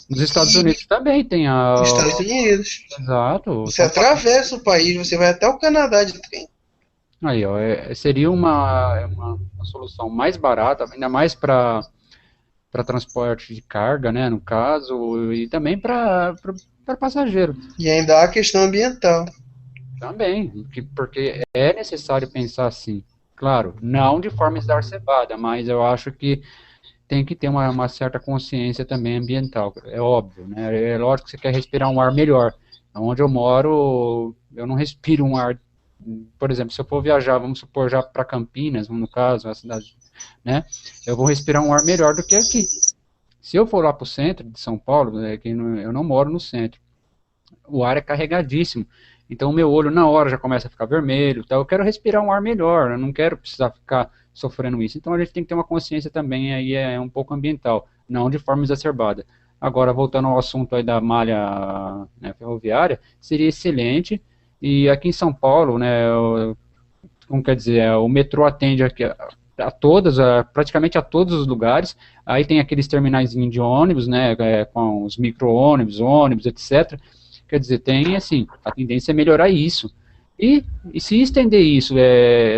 Nos Estados E Unidos também tem nos Estados Unidos, exato, você são atravessa o país, você vai até o Canadá de trem. aí, ó, seria uma solução mais barata, ainda mais para transporte de carga, né, no caso, e também para passageiro. E ainda há a questão ambiental. Também, porque é necessário pensar assim. Claro, não de forma exacerbada, mas eu acho que tem que ter uma certa consciência também ambiental. É óbvio, né? É lógico que você quer respirar um ar melhor. Onde eu moro, eu não respiro um ar. Por exemplo, se eu for viajar, vamos supor, já para Campinas, no caso, a cidade, né? Eu vou respirar um ar melhor do que aqui. Se eu for lá para o centro de São Paulo, eu não moro no centro, o ar é carregadíssimo. Então o meu olho na hora já começa a ficar vermelho, tá? Eu quero respirar um ar melhor, eu não quero precisar ficar sofrendo isso. Então a gente tem que ter uma consciência também aí um pouco ambiental, não de forma exacerbada. Agora voltando ao assunto aí da malha, né, ferroviária, seria excelente. E aqui em São Paulo, né, como quer dizer, o metrô atende aqui praticamente a todos os lugares. Aí tem aqueles terminais de ônibus, né, com os micro-ônibus, ônibus, etc. Quer dizer, tem assim, a tendência é melhorar isso. E se estender isso,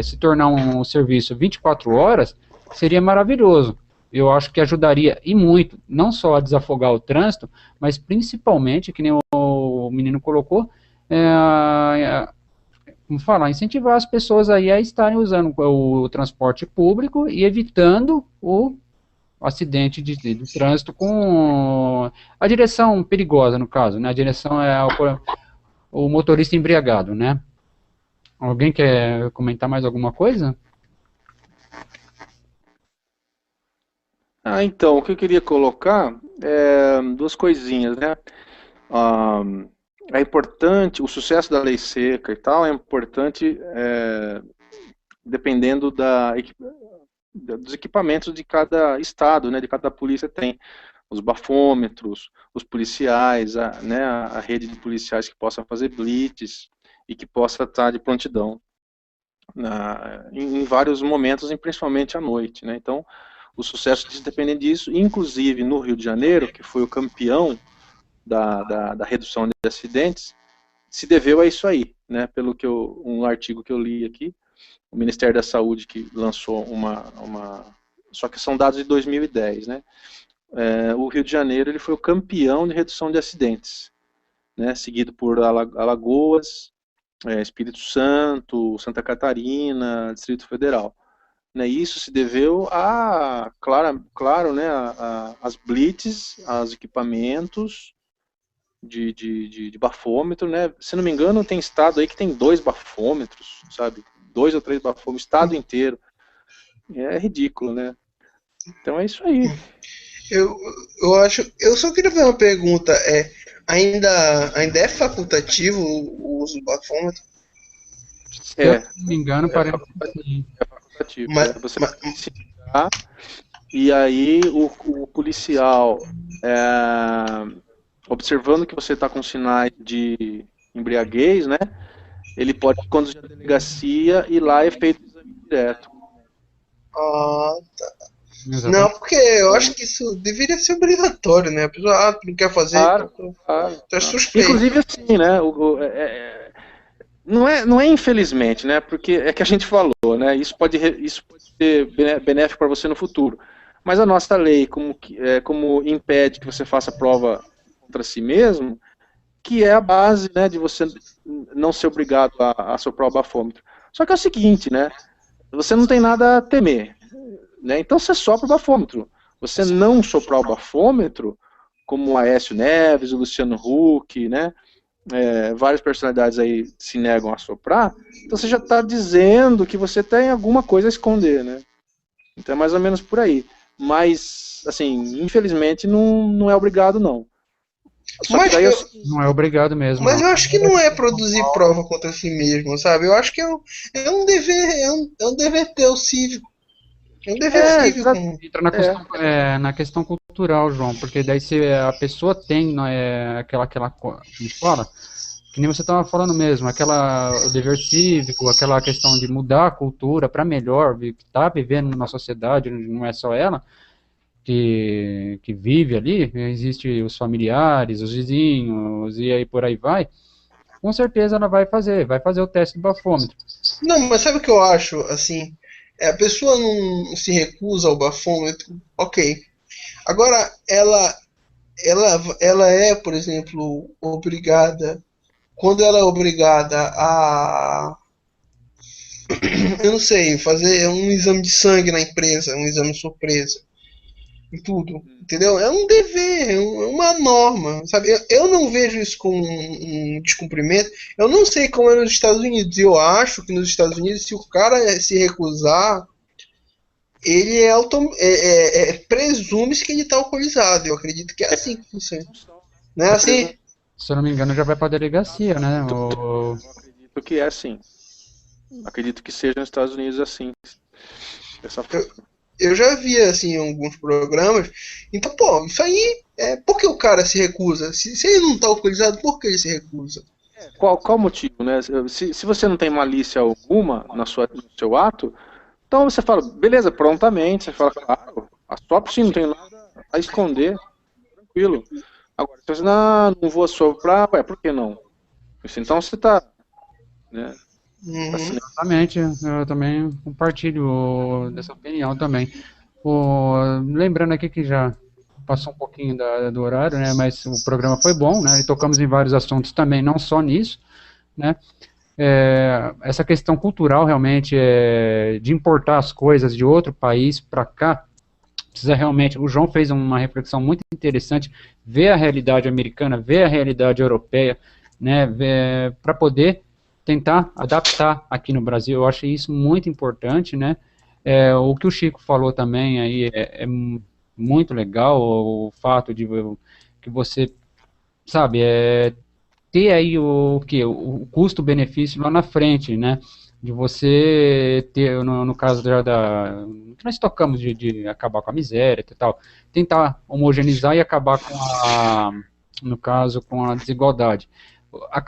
se tornar um serviço 24 horas, seria maravilhoso. Eu acho que ajudaria e muito, não só a desafogar o trânsito, mas principalmente, que nem o menino colocou, como falar, incentivar as pessoas aí a estarem usando o transporte público e evitando o acidente de trânsito com a direção perigosa, no caso, né? A direção é o motorista embriagado, né? Alguém quer comentar mais alguma coisa? Então, o que eu queria colocar é duas coisinhas, né? Ah, é importante, o sucesso da lei seca e tal é importante dependendo dos equipamentos de cada estado, né? De cada polícia tem os bafômetros, os policiais, né? A rede de policiais que possa fazer blitz e que possa estar de prontidão. em vários momentos, e principalmente à noite, né? Então, o sucesso disso depende disso, inclusive no Rio de Janeiro, que foi o campeão da redução de acidentes, se deveu a isso aí, né? Pelo que um artigo que eu li aqui, o Ministério da Saúde que lançou só que são dados de 2010, né? O Rio de Janeiro ele foi o campeão de redução de acidentes, né? Seguido por Alagoas, Espírito Santo, Santa Catarina, Distrito Federal. Né? Isso se deveu claro, né? As blitz, aos equipamentos de bafômetro, né? Se não me engano, tem estado aí que tem 2 bafômetros, sabe? 2 ou 3 bafômetros, estado inteiro. É ridículo, né? Então é isso aí. Eu só queria fazer uma pergunta, ainda é facultativo o uso do bafômetro? Se eu não me engano, parece que é facultativo. Você vai precisar, e aí o policial, observando que você está com sinais de embriaguez, né, ele pode conduzir a delegacia e lá é feito o exame direto. Ah, tá. Não, porque eu acho que isso deveria ser obrigatório, né? A pessoa não quer fazer, claro. Tá suspeito. Inclusive assim, né? Não é infelizmente, né? Porque é que a gente falou, né? Isso pode ser benéfico para você no futuro. Mas a nossa lei, como impede que você faça prova contra si mesmo, que é a base, né, de você não ser obrigado a soprar o bafômetro. Só que é o seguinte, né? Você não tem nada a temer. Né? Então você sopra o bafômetro. Você não soprar o bafômetro, como o Aécio Neves, o Luciano Huck, né? Várias personalidades aí se negam a soprar, então você já está dizendo que você tem alguma coisa a esconder, né? Então é mais ou menos por aí. Mas, assim, infelizmente não é obrigado, não. Só que daí não é obrigado mesmo. Mas eu acho que não é produzir prova contra si mesmo, sabe? Eu acho que é um dever teu cívico. Entra na questão cultural, João, porque daí se a pessoa tem aquela como fala, que nem você estava falando mesmo, o dever cívico, aquela questão de mudar a cultura para melhor, que está vivendo numa sociedade, não é só ela que vive ali, existe os familiares, os vizinhos, e aí por aí vai, com certeza ela vai fazer o teste do bafômetro. Não, mas sabe o que eu acho, assim... A pessoa não se recusa ao bafômetro, ok. Agora, ela é, por exemplo, obrigada... Quando ela é obrigada a... Eu não sei, fazer um exame de sangue na empresa, um exame surpresa. E tudo, entendeu? É um dever, é uma norma, sabe? Eu não vejo isso como um descumprimento. Eu não sei como é nos Estados Unidos. Eu acho que nos Estados Unidos, se o cara se recusar, ele presume-se que ele está alcoolizado. Eu acredito que é assim que funciona. Não é assim? Se eu não me engano, já vai para a delegacia, né? Eu acredito que é assim. Acredito que seja nos Estados Unidos assim. Dessa forma. Eu já vi assim em alguns programas. Então, isso aí por que o cara se recusa? Se ele não está alcoolizado, por que ele se recusa? Qual o motivo, né? Se você não tem malícia alguma no seu ato, então você fala, beleza, prontamente, você fala, claro, assopro sim, não tenho nada a esconder, tranquilo. Agora, se você não vou assoprar, por que não? Então você está, né? Uhum. Exatamente, eu também compartilho dessa opinião também. Lembrando aqui que já passou um pouquinho do horário, né, mas o programa foi bom, né, e tocamos em vários assuntos também, não só nisso, né, essa questão cultural realmente de importar as coisas de outro país para cá, precisa realmente, o João fez uma reflexão muito interessante, ver a realidade americana, ver a realidade europeia, né, para poder tentar adaptar aqui no Brasil. Eu achei isso muito importante, né? O que o Chico falou também aí é muito legal, o fato de que você, sabe, ter aí o custo-benefício lá na frente, né? De você ter, no caso que nós tocamos de acabar com a miséria e tal, tentar homogeneizar e acabar no caso, com a desigualdade.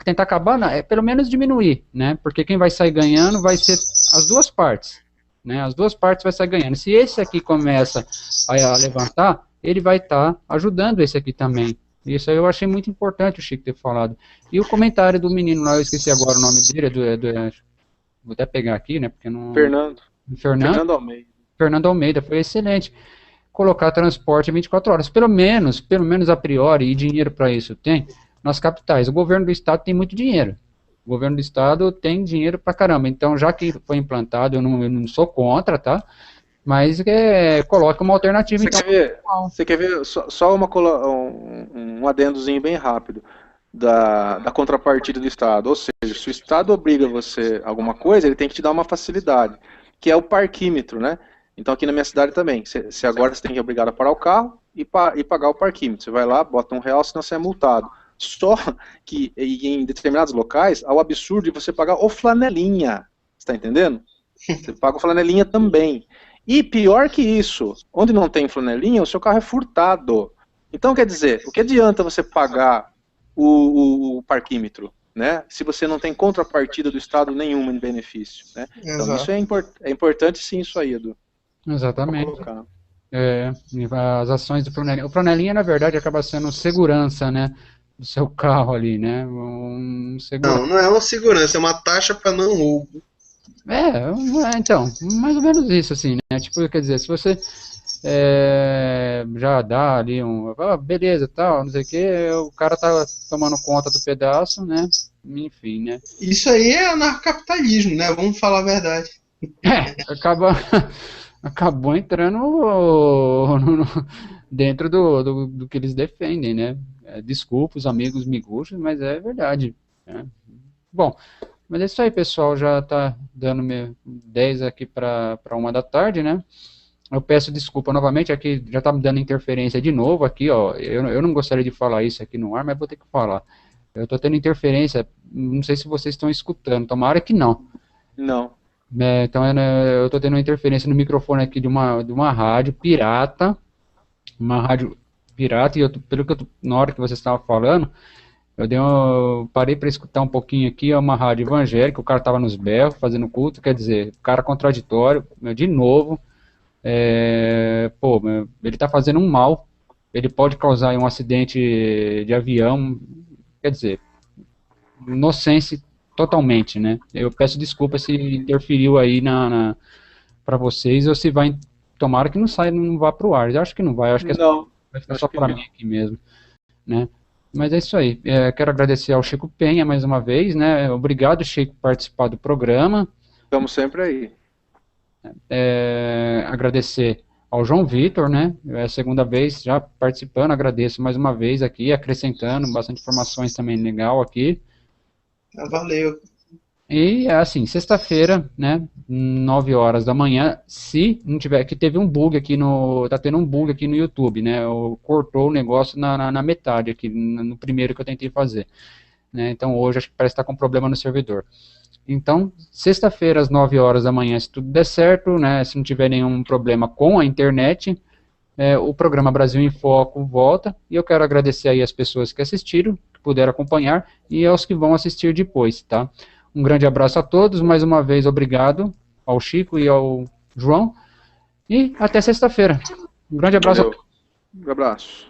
tentar acabar, é pelo menos diminuir, né? Porque quem vai sair ganhando vai ser as duas partes, né? As duas partes vai sair ganhando. Se esse aqui começa a levantar, ele vai estar ajudando esse aqui também. Isso aí eu achei muito importante o Chico ter falado. E o comentário do menino lá, eu esqueci agora o nome dele, vou até pegar aqui, né? Porque não... Fernando Almeida. Fernando Almeida, foi excelente. Colocar transporte 24 horas, pelo menos a priori, e dinheiro para isso tem, nas capitais. O governo do estado tem muito dinheiro. O governo do estado tem dinheiro pra caramba. Então, já que foi implantado, eu não sou contra, tá? Mas coloca uma alternativa. Você quer ver só um adendozinho bem rápido da contrapartida do Estado. Ou seja, se o Estado obriga você a alguma coisa, ele tem que te dar uma facilidade, que é o parquímetro, né? Então aqui na minha cidade também, você agora tem que ser obrigado a parar o carro e pagar o parquímetro. Você vai lá, bota R$1, senão você é multado. Só que em determinados locais, há o absurdo de você pagar o flanelinha. Você está entendendo? Você paga o flanelinha também. E pior que isso, onde não tem flanelinha, o seu carro é furtado. Então, quer dizer, o que adianta você pagar o parquímetro, né, se você não tem contrapartida do Estado nenhuma em benefício, né? Então, isso é importante sim, isso aí, Edu. Exatamente. As ações do flanelinha. O flanelinha, na verdade, acaba sendo segurança, né, do seu carro ali, né? Não é uma segurança, é uma taxa para não roubo. Então, mais ou menos isso, assim, né? Tipo, quer dizer, se você já dá ali beleza, tal, não sei o que, o cara tá tomando conta do pedaço, né? Enfim, né? Isso aí é anarcocapitalismo, né? Vamos falar a verdade. Acabou entrando dentro do que eles defendem, né? Desculpa os amigos miguxos, mas é verdade, né? Bom, mas é isso aí, pessoal, já tá dando 10 aqui para 1 da tarde, né? Eu peço desculpa novamente, aqui já tá me dando interferência de novo aqui, ó. Eu não gostaria de falar isso aqui no ar, mas vou ter que falar. Eu tô tendo interferência, não sei se vocês estão escutando, tomara que não. Não. Então eu tô tendo uma interferência no microfone aqui de uma rádio pirata, e na hora que você estava falando, eu parei para escutar um pouquinho aqui, é uma rádio evangélica, o cara estava nos berros, fazendo culto, quer dizer, cara contraditório, de novo, ele está fazendo um mal, ele pode causar um acidente de avião, quer dizer, inocência totalmente, né? Eu peço desculpa se interferiu aí para vocês, ou se vai, tomara que não vá para o ar, eu acho que não vai, eu acho que vai ficar só para mim aqui mesmo, né? Mas é isso aí. Quero agradecer ao Chico Penha mais uma vez, né? Obrigado, Chico, por participar do programa. Estamos sempre aí. Agradecer ao João Vitor, né? É a segunda vez já participando, agradeço mais uma vez aqui, acrescentando bastante informações também legal aqui. Valeu. E assim, sexta-feira, né, 9 horas da manhã, se não tiver, que teve um bug aqui tá tendo um bug aqui no YouTube, né, cortou o negócio na metade aqui, no primeiro que eu tentei fazer, né, então hoje acho que parece estar com problema no servidor. Então, sexta-feira às 9 horas da manhã, se tudo der certo, né, se não tiver nenhum problema com a internet, o programa Brasil em Foco volta, e eu quero agradecer aí as pessoas que assistiram, que puderam acompanhar, e aos que vão assistir depois, tá? Um grande abraço a todos, mais uma vez obrigado ao Chico e ao João, e até sexta-feira. Um grande abraço a todos. Um abraço.